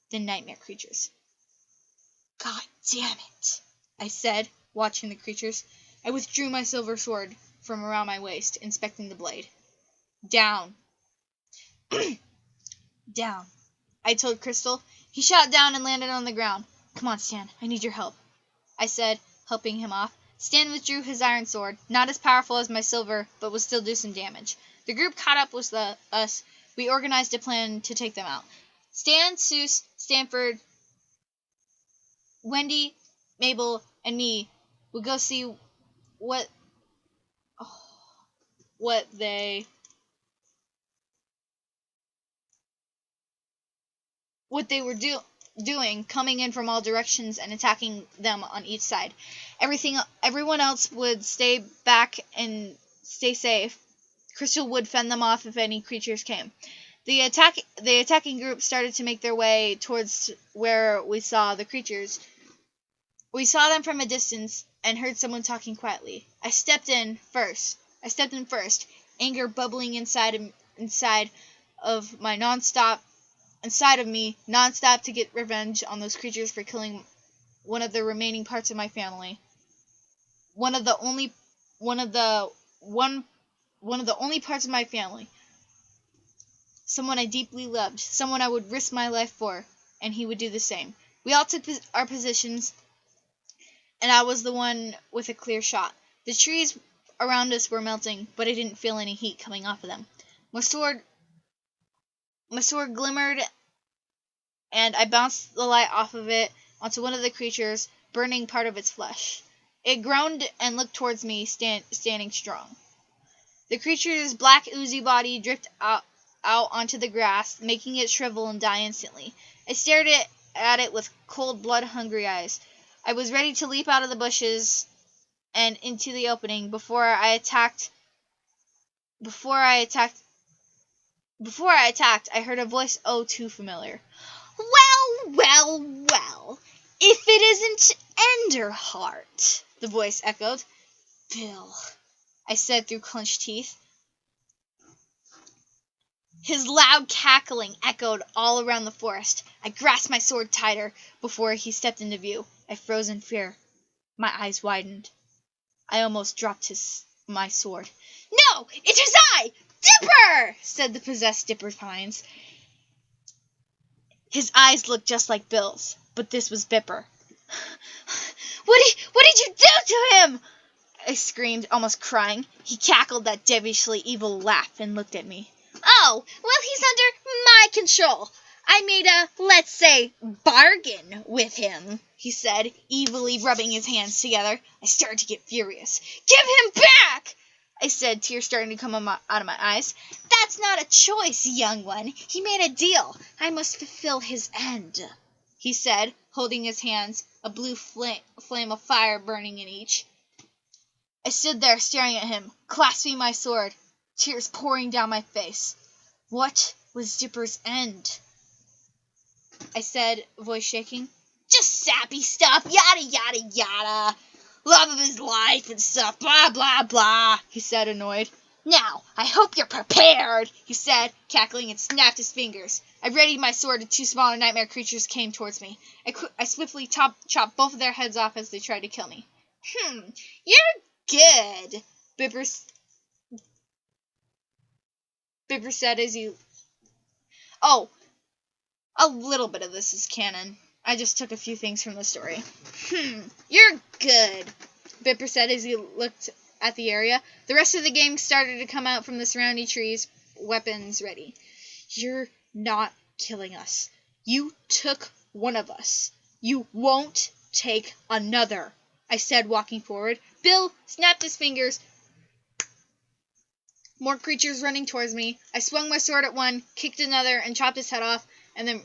Speaker 1: The nightmare creatures. God damn it, I said, watching the creatures. I withdrew my silver sword from around my waist, inspecting the blade. Down. Down, I told Crystal. He shot down and landed on the ground. Come on, Stan, I need your help, I said, helping him off. Stan withdrew his iron sword, not as powerful as my silver, but would still do some damage. The group caught up with us. We organized a plan to take them out. Stan, Seuss, Stanford, Wendy, Mabel, and me would go see what they were doing, coming in from all directions and attacking them on each side. Everyone else would stay back and stay safe. Crystal would fend them off if any creatures came. The attacking group started to make their way towards where we saw the creatures. We saw them from a distance and heard someone talking quietly. I stepped in first, anger bubbling inside of me nonstop to get revenge on those creatures for killing one of the remaining parts of my family. One of the only parts of my family. Someone I deeply loved, someone I would risk my life for, and he would do the same. We all took our positions, and I was the one with a clear shot. The trees around us were melting, but I didn't feel any heat coming off of them. My sword glimmered, and I bounced the light off of it onto one of the creatures, burning part of its flesh. It groaned and looked towards me, standing strong. The creature's black oozy body dripped out onto the grass, making it shrivel and die instantly. I stared at it with cold, blood-hungry eyes. I was ready to leap out of the bushes and into the opening before I attacked, I heard a voice oh too familiar. Well, if it isn't Enderheart, the voice echoed. Bill, I said through clenched teeth. His loud cackling echoed all around the forest. I grasped my sword tighter before he stepped into view. I froze in fear. My eyes widened. I almost dropped my sword. No, it is I! Dipper! Said the possessed Dipper Pines. His eyes looked just like Bill's, but this was Dipper. What did you do to him? I screamed, almost crying. He cackled that devilishly evil laugh and looked at me. Oh, well, he's under my control. I made a, let's say, bargain with him, he said, evilly rubbing his hands together. I started to get furious. Give him back! I said, tears starting to come out of my eyes. That's not a choice, young one. He made a deal. I must fulfill his end, he said, holding his hands, a blue flame of fire burning in each. I stood there staring at him, clasping my sword, tears pouring down my face. What was Dipper's end? I said, voice shaking. Just sappy stuff, yada yada yada. Love of his life and stuff, blah blah blah, he said, annoyed. Now, I hope you're prepared, he said, cackling and snapped his fingers. I readied my sword and two smaller nightmare creatures came towards me. I swiftly chopped both of their heads off as they tried to kill me. You're good, Bipper said as he... Oh, a little bit of this is canon. I just took a few things from the story. You're good, Bipper said as he looked at the area. The rest of the gang started to come out from the surrounding trees, weapons ready. You're not killing us. You took one of us. You won't take another, I said, walking forward. Bill snapped his fingers. More creatures running towards me. I swung my sword at one, kicked another, and chopped his head off, and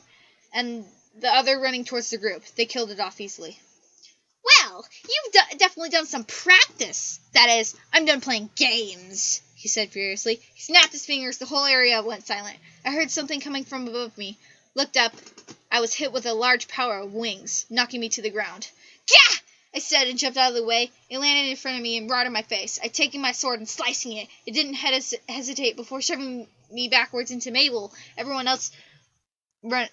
Speaker 1: the other running towards the group. They killed it off easily. Well, you've definitely done some practice. That is, I'm done playing games, he said furiously. He snapped his fingers. The whole area went silent. I heard something coming from above me. Looked up. I was hit with a large power of wings, knocking me to the ground. Gah! I said and jumped out of the way. It landed in front of me and right in my face. I'd taken my sword and slicing it. It didn't hesitate before shoving me backwards into Mabel. Everyone else ran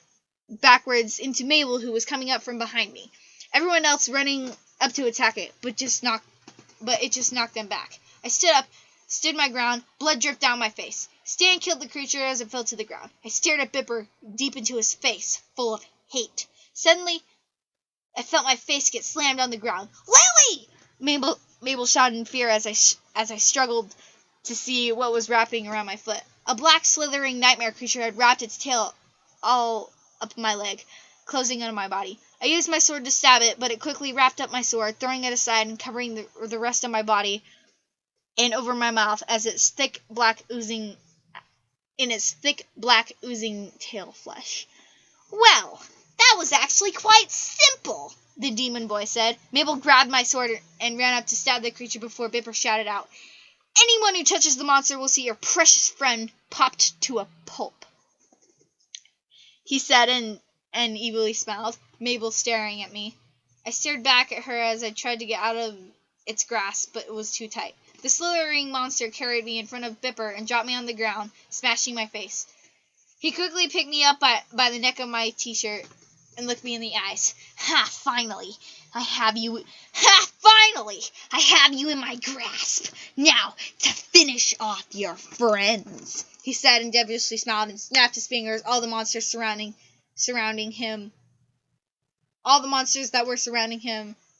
Speaker 1: backwards into Mabel, who was coming up from behind me. Everyone else running up to attack it, but it just knocked them back. I stood my ground, blood dripped down my face. Stan killed the creature as it fell to the ground. I stared at Bipper deep into his face, full of hate. Suddenly, I felt my face get slammed on the ground. Lily! Mabel shouted in fear as I struggled to see what was wrapping around my foot. A black slithering nightmare creature had wrapped its tail all up my leg, closing on my body. I used my sword to stab it, but it quickly wrapped up my sword, throwing it aside and covering the rest of my body and over my mouth as its thick black oozing tail flesh. Well, that was actually quite simple, the demon boy said. Mabel grabbed my sword and ran up to stab the creature before Bipper shouted out, Anyone who touches the monster will see your precious friend popped to a pulp, he said and evilly smiled, Mabel staring at me. I stared back at her as I tried to get out of its grasp, but it was too tight. The slithering monster carried me in front of Bipper and dropped me on the ground, smashing my face. He quickly picked me up by the neck of my t-shirt and looked me in the eyes. Finally, I have you in my grasp. Now, to finish off your friends, he said and devilishly smiled and snapped his fingers. All the monsters surrounding him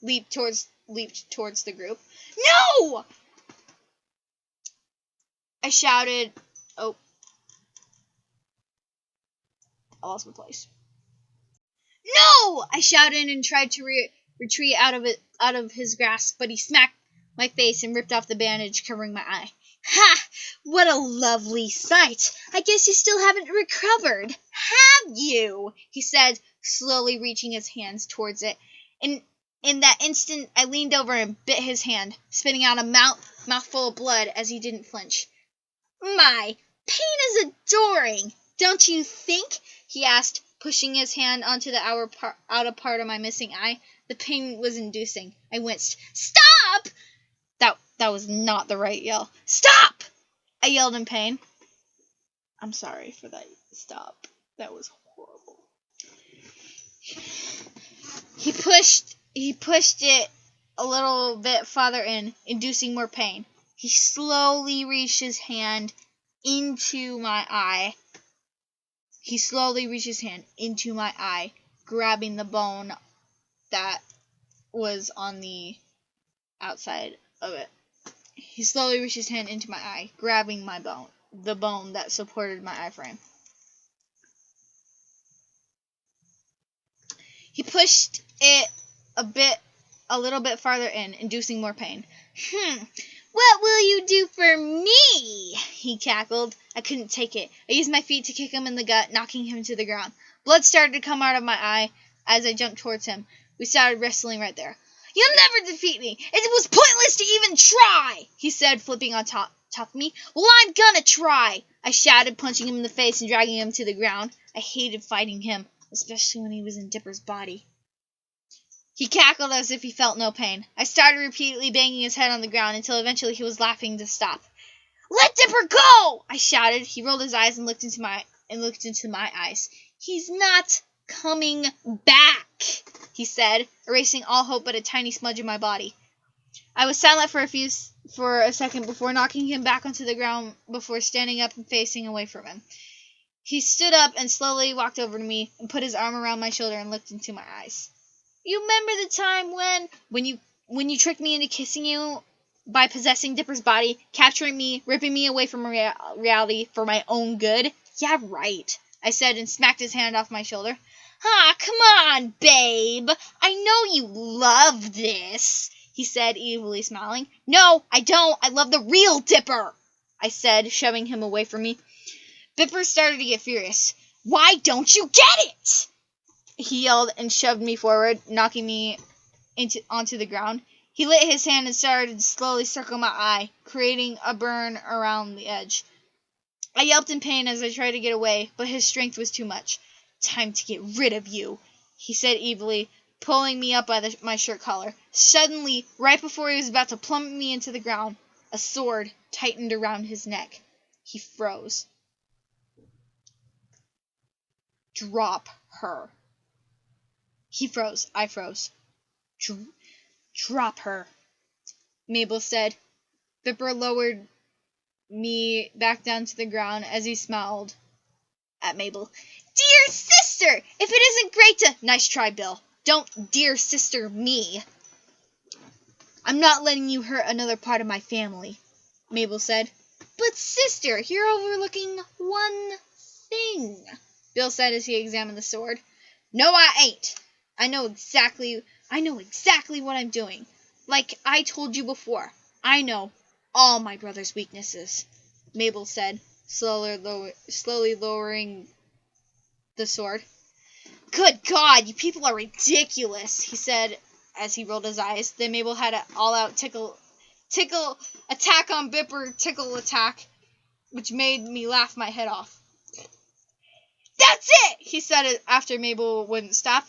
Speaker 1: leaped towards the group. No! I shouted. Oh, I lost my place. No! I shouted and tried to retreat out of his grasp, but he smacked my face and ripped off the bandage covering my eye. Ha! What a lovely sight! I guess you still haven't recovered, have you? He said, slowly reaching his hands towards it. In that instant, I leaned over and bit his hand, spitting out a mouthful of blood as he didn't flinch. My, pain is adoring, don't you think? He asked, pushing his hand onto the outer part of my missing eye. The pain was inducing. I winced. Stop! That was not the right yell. Stop! I yelled in pain. I'm sorry for that. Stop. That was horrible. He pushed it a little bit farther in, inducing more pain. He slowly reached his hand into my eye. Grabbing the bone that was on the outside of it. He slowly reached his hand into my eye, grabbing my bone, the bone that supported my eye frame. He pushed it a little bit farther in, inducing more pain. What will you do for me? He cackled. I couldn't take it. I used my feet to kick him in the gut, knocking him to the ground. Blood started to come out of my eye as I jumped towards him. We started wrestling right there. You'll never defeat me. It was pointless to even try, he said, flipping on top of me. Well, I'm gonna try, I shouted, punching him in the face and dragging him to the ground. I hated fighting him, especially when he was in Dipper's body. He cackled as if he felt no pain. I started repeatedly banging his head on the ground until eventually he was laughing to stop. Let Dipper go! I shouted. He rolled his eyes and looked into my eyes. He's not coming back, he said, erasing all hope but a tiny smudge of my body. I was silent for a second before knocking him back onto the ground before standing up and facing away from him. He stood up and slowly walked over to me and put his arm around my shoulder and looked into my eyes. You remember the time when you tricked me into kissing you by possessing Dipper's body, capturing me, ripping me away from reality for my own good? Yeah, right, I said and smacked his hand off my shoulder. Come on, babe. I know you love this, he said, evilly smiling. No, I don't. I love the real Dipper, I said, shoving him away from me. Dipper started to get furious. Why don't you get it? He yelled and shoved me forward, knocking me onto the ground. He lit his hand and started to slowly circle my eye, creating a burn around the edge. I yelped in pain as I tried to get away, but his strength was too much. Time to get rid of you, he said evilly, pulling me up by my shirt collar. Suddenly, right before he was about to plummet me into the ground, a sword tightened around his neck. He froze. Drop her. He froze. I froze. Drop her, Mabel said. Dipper lowered me back down to the ground as he smiled at Mabel. Dear sister! If it isn't great to... Nice try, Bill. Don't dear sister me. I'm not letting you hurt another part of my family, Mabel said. But sister, you're overlooking one thing, Bill said as he examined the sword. No, I ain't. I know exactly what I'm doing. Like I told you before, I know all my brother's weaknesses, Mabel said, slowly lowering the sword. Good God, you people are ridiculous, he said as he rolled his eyes. Then Mabel had an all-out tickle attack on Bipper, tickle attack, which made me laugh my head off. That's it, he said after Mabel wouldn't stop.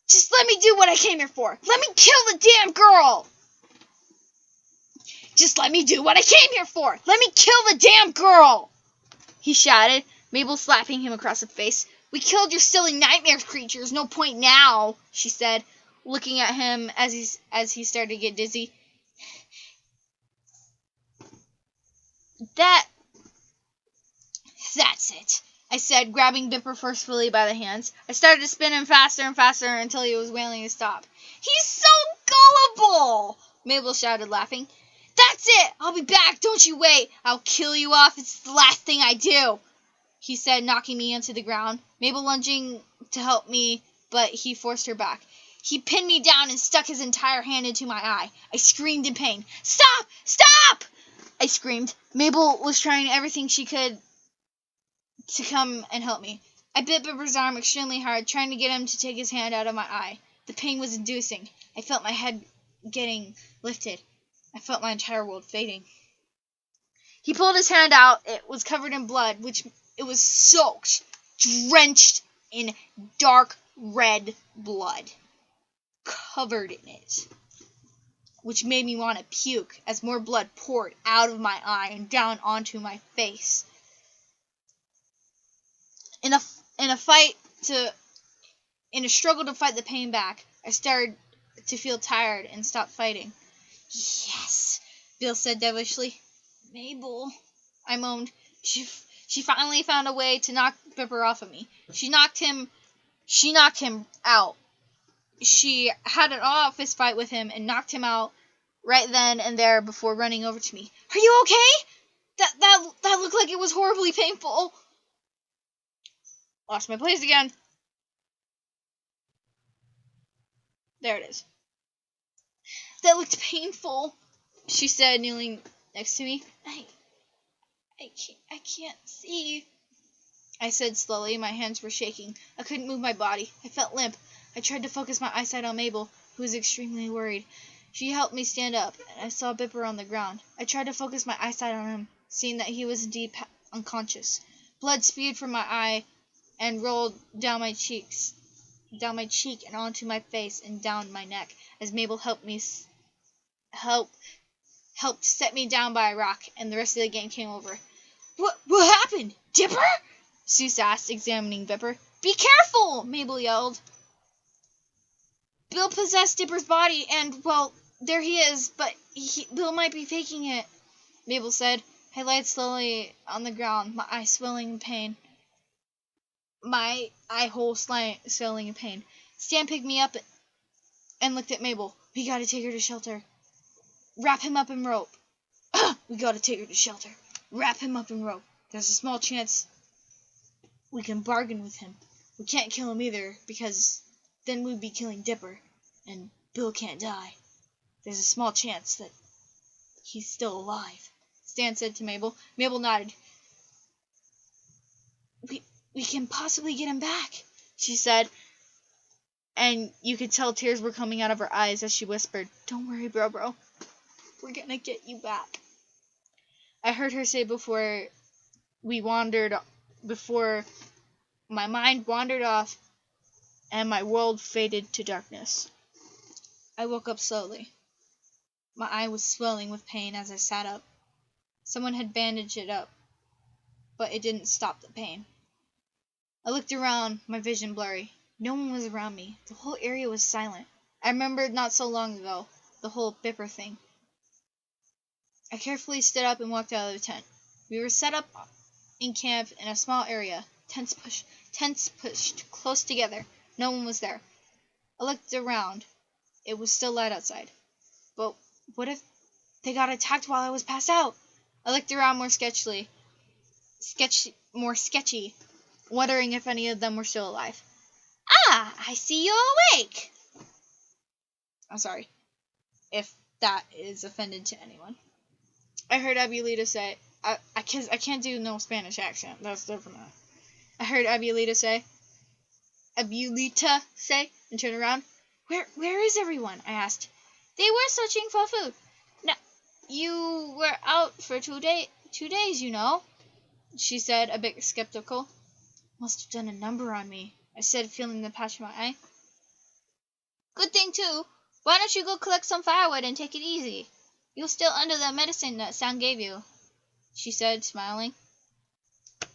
Speaker 1: Just let me do what I came here for. Let me kill the damn girl. Just let me do what I came here for. Let me kill the damn girl, he shouted, Mabel slapping him across the face. We killed your silly nightmare creatures. No point now, she said, looking at him as he started to get dizzy. That's it, I said, grabbing Bipper forcefully by the hands. I started to spin him faster and faster until he was wailing to stop. He's so gullible, Mabel shouted, laughing. That's it! I'll be back, don't you wait! I'll kill you off, it's the last thing I do, he said, knocking me onto the ground. Mabel lunging to help me, but he forced her back. He pinned me down and stuck his entire hand into my eye. I screamed in pain. Stop! Stop! I screamed. Mabel was trying everything she could to come and help me. I bit Bipper's arm extremely hard, trying to get him to take his hand out of my eye. The pain was inducing. I felt my head getting lifted. I felt my entire world fading. He pulled his hand out. It was covered in blood, it was soaked, drenched in dark red blood, covered in it, which made me want to puke as more blood poured out of my eye and down onto my face. In a struggle to fight the pain back, I started to feel tired and stopped fighting. Yes, Bill said devilishly. Mabel, I moaned. She finally found a way to knock Bipper off of me. She knocked him out. she had an all-out fist fight with him and knocked him out right then and there before running over to me. Are you okay? That looked like it was horribly painful. Lost my place again. There it is. That looked painful, she said, kneeling next to me. I can't see, I said slowly. My hands were shaking. I couldn't move my body. I felt limp. I tried to focus my eyesight on Mabel, who was extremely worried. She helped me stand up, and I saw Bipper on the ground. I tried to focus my eyesight on him, seeing that he was indeed unconscious. Blood spewed from my eye and rolled down my cheek and onto my face and down my neck as Mabel helped set me down by a rock, and the rest of the gang came over. What happened? Dipper? Seuss asked, examining Bipper. Be careful! Mabel yelled. Bill possessed Dipper's body, and, well, there he is, but Bill might be faking it, Mabel said. I lied slowly on the ground, my eye swelling in pain. My eye hole swelling in pain. Stan picked me up and looked at Mabel. We gotta take her to shelter. Wrap him up in rope. We gotta take her to shelter. Wrap him up in rope. There's a small chance we can bargain with him. We can't kill him either, because then we'd be killing Dipper, and Bill can't die. There's a small chance that he's still alive, Stan said to Mabel. Mabel nodded. We can possibly get him back, she said, and you could tell tears were coming out of her eyes as she whispered, Don't worry, bro. We're gonna get you back. I heard her say before my mind wandered off and my world faded to darkness. I woke up slowly. My eye was swelling with pain as I sat up. Someone had bandaged it up, but it didn't stop the pain. I looked around, my vision blurry. No one was around me. The whole area was silent. I remembered not so long ago, the whole Bipper thing. I carefully stood up and walked out of the tent. We were set up in camp in a small area, tents pushed close together. No one was there. I looked around. It was still light outside. But what if they got attacked while I was passed out? I looked around more sketchy, wondering if any of them were still alive. Ah, I see you're awake. I'm sorry if that is offended to anyone. I heard Abuelita say, I can't do no Spanish accent. That's different. I heard Abuelita say, and turned around. Where is everyone? I asked. They were searching for food. Now, you were out for 2 days, you know, she said, a bit skeptical. Must have done a number on me, I said, feeling the patch in my eye. Good thing, too. Why don't you go collect some firewood and take it easy? You're still under the medicine that Sam gave you, she said, smiling.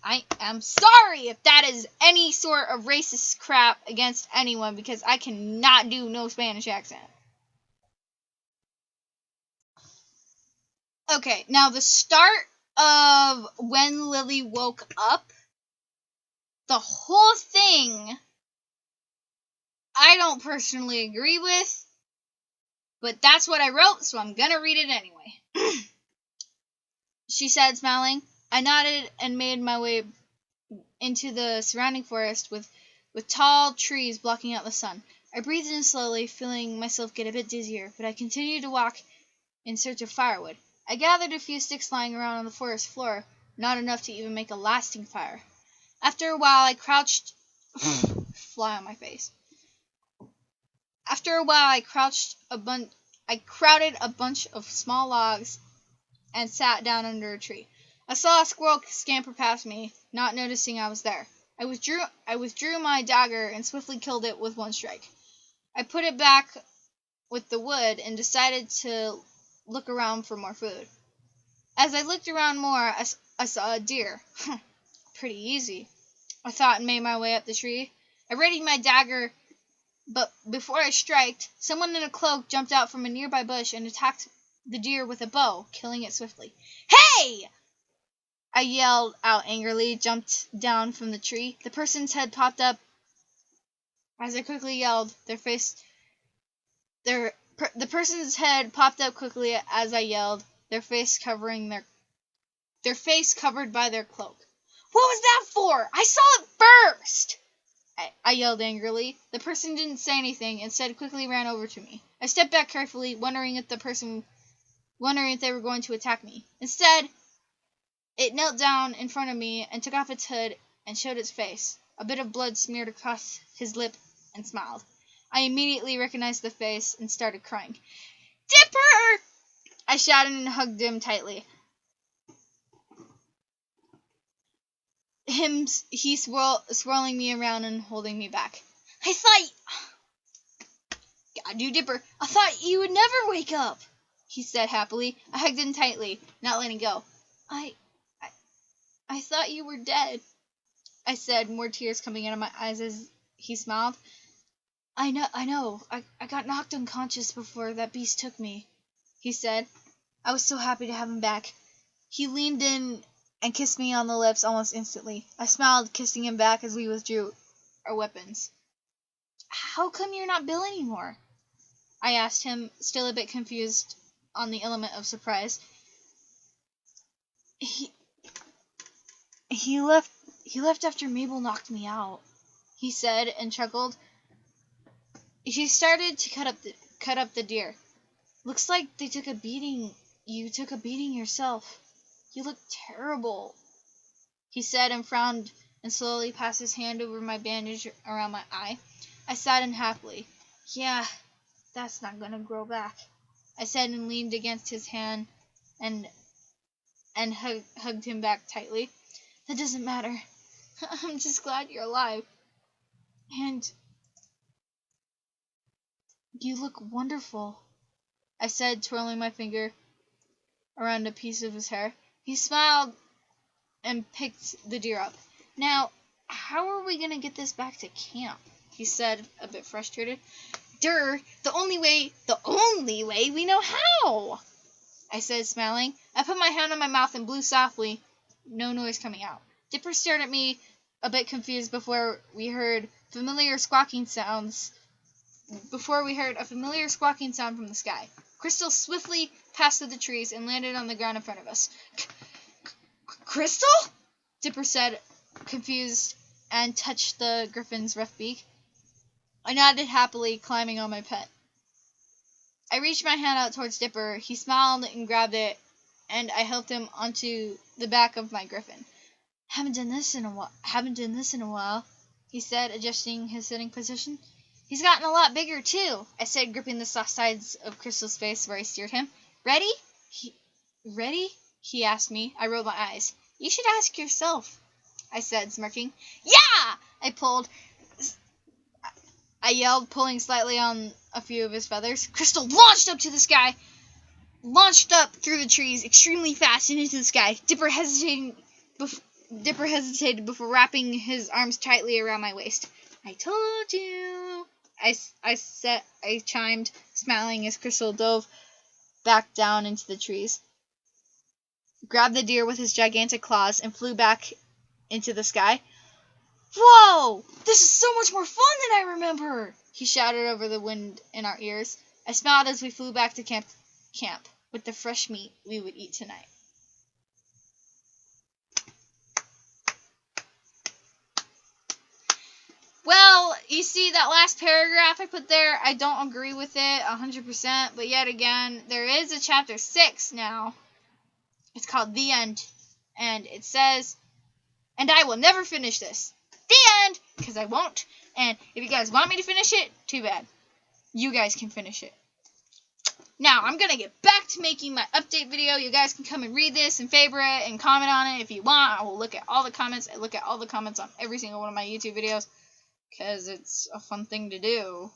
Speaker 1: I am sorry if that is any sort of racist crap against anyone, because I cannot do no Spanish accent. Okay, now the start of when Lily woke up, the whole thing I don't personally agree with, but that's what I wrote, so I'm gonna read it anyway. She said, smiling. I nodded and made my way into the surrounding forest with tall trees blocking out the sun. I breathed in slowly, feeling myself get a bit dizzier, but I continued to walk in search of firewood. I gathered a few sticks lying around on the forest floor, not enough to even make a lasting fire. After a while, I crouched... fly on my face. After a while, I crowded a bunch of small logs and sat down under a tree. I saw a squirrel scamper past me, not noticing I was there. I withdrew my dagger and swiftly killed it with one strike. I put it back with the wood and decided to look around for more food. As I looked around more, I saw a deer. Pretty easy, I thought, and made my way up the tree. I readied my dagger, but before I striked, someone in a cloak jumped out from a nearby bush and attacked the deer with a bow, killing it swiftly. Hey! I yelled out angrily, jumped down from the tree. The person's head popped up as I quickly yelled. Their face The person's head popped up quickly as I yelled, their face covered by their cloak. What was that for? I saw it first! I yelled angrily. The person didn't say anything, instead quickly ran over to me. I stepped back carefully, wondering if they were going to attack me. Instead, it knelt down in front of me and took off its hood and showed its face. A bit of blood smeared across his lip and smiled. I immediately recognized the face and started crying. Dipper! I shouted and hugged him tightly. He swirling me around and holding me back. God, you Dipper, I thought you would never wake up, he said happily. I hugged him tightly, not letting go. I thought you were dead, I said, more tears coming out of my eyes as he smiled. I know. I got knocked unconscious before that beast took me, he said. I was so happy to have him back. He leaned in and kissed me on the lips almost instantly. I smiled, kissing him back as we withdrew our weapons. How come you're not Bill anymore? I asked him, still a bit confused on the element of surprise. He left after Mabel knocked me out, he said and chuckled. She started to cut up the deer. Looks like they took a beating. You took a beating yourself. You look terrible, he said and frowned and slowly passed his hand over my bandage around my eye. I sighed unhappily. Yeah, that's not gonna grow back, I said and leaned against his hand and hugged him back tightly. That doesn't matter. I'm just glad you're alive. And you look wonderful, I said, twirling my finger around a piece of his hair. He smiled and picked the deer up. Now, how are we going to get this back to camp? He said, a bit frustrated. The only way we know how, I said, smiling. I put my hand on my mouth and blew softly, no noise coming out. Dipper stared at me, a bit confused, before we heard a familiar squawking sound from the sky. Crystal swiftly passed through the trees and landed on the ground in front of us. Crystal? Dipper said, confused, and touched the griffin's rough beak. I nodded happily, climbing on my pet. I reached my hand out towards Dipper. He smiled and grabbed it, and I helped him onto the back of my griffin. Haven't done this in a while, he said, adjusting his sitting position. He's gotten a lot bigger, too, I said, gripping the soft sides of Crystal's face where I steered him. Ready? Ready? He asked me. I rolled my eyes. You should ask yourself, I said, smirking. Yeah! I yelled, pulling slightly on a few of his feathers. Crystal launched up through the trees, extremely fast and into the sky. Dipper hesitated before wrapping his arms tightly around my waist. I told you, I chimed, smiling as Crystal dove back down into the trees, grabbed the deer with his gigantic claws, and flew back into the sky. Whoa! This is so much more fun than I remember! He shouted over the wind in our ears. I smiled as we flew back to camp with the fresh meat we would eat tonight. Well, you see that last paragraph I put there? I don't agree with it 100%, but yet again, there is a chapter 6 now. It's called The End, and it says, and I will never finish this. The end! Because I won't. And if you guys want me to finish it, too bad. You guys can finish it. Now, I'm going to get back to making my update video. You guys can come and read this and favorite and comment on it if you want. I will look at all the comments. I look at all the comments on every single one of my YouTube videos because it's a fun thing to do,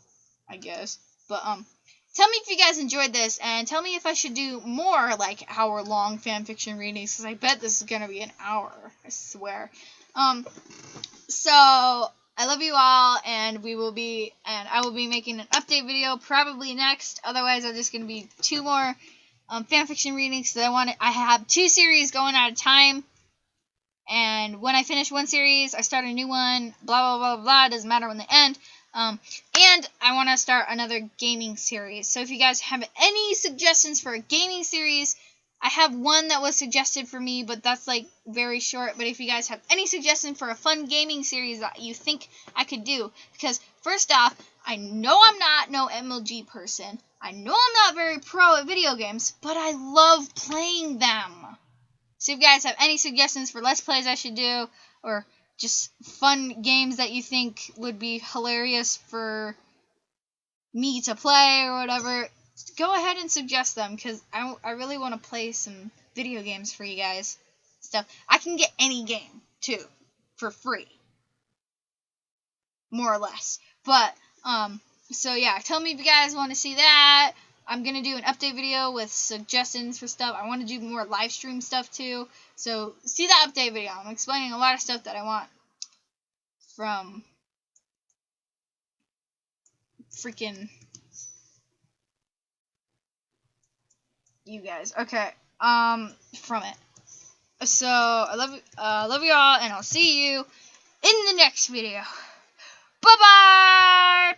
Speaker 1: I guess. But, tell me if you guys enjoyed this, and tell me if I should do more, like, hour-long fanfiction readings, because I bet this is going to be an hour, I swear. So, I love you all, and I will be making an update video probably next. Otherwise, I'm just going to be 2 more fanfiction readings, because I have 2 series going at a time, and when I finish one series, I start a new one, blah, blah, blah, blah, it doesn't matter when they end. And I want to start another gaming series. So if you guys have any suggestions for a gaming series, I have one that was suggested for me, but that's like very short. But if you guys have any suggestions for a fun gaming series that you think I could do, because first off, I know I'm not no MLG person. I know I'm not very pro at video games, but I love playing them. So if you guys have any suggestions for Let's Plays I should do, or just fun games that you think would be hilarious for me to play or whatever, go ahead and suggest them, because I really want to play some video games for you guys. Stuff. I can get any game, too, for free. More or less. But, so yeah, tell me if you guys want to see that. I'm going to do an update video with suggestions for stuff. I want to do more live stream stuff, too. So, see that update video. I'm explaining a lot of stuff that I want from freaking you guys. Okay, from it. So, I love you all, and I'll see you in the next video. Bye-bye!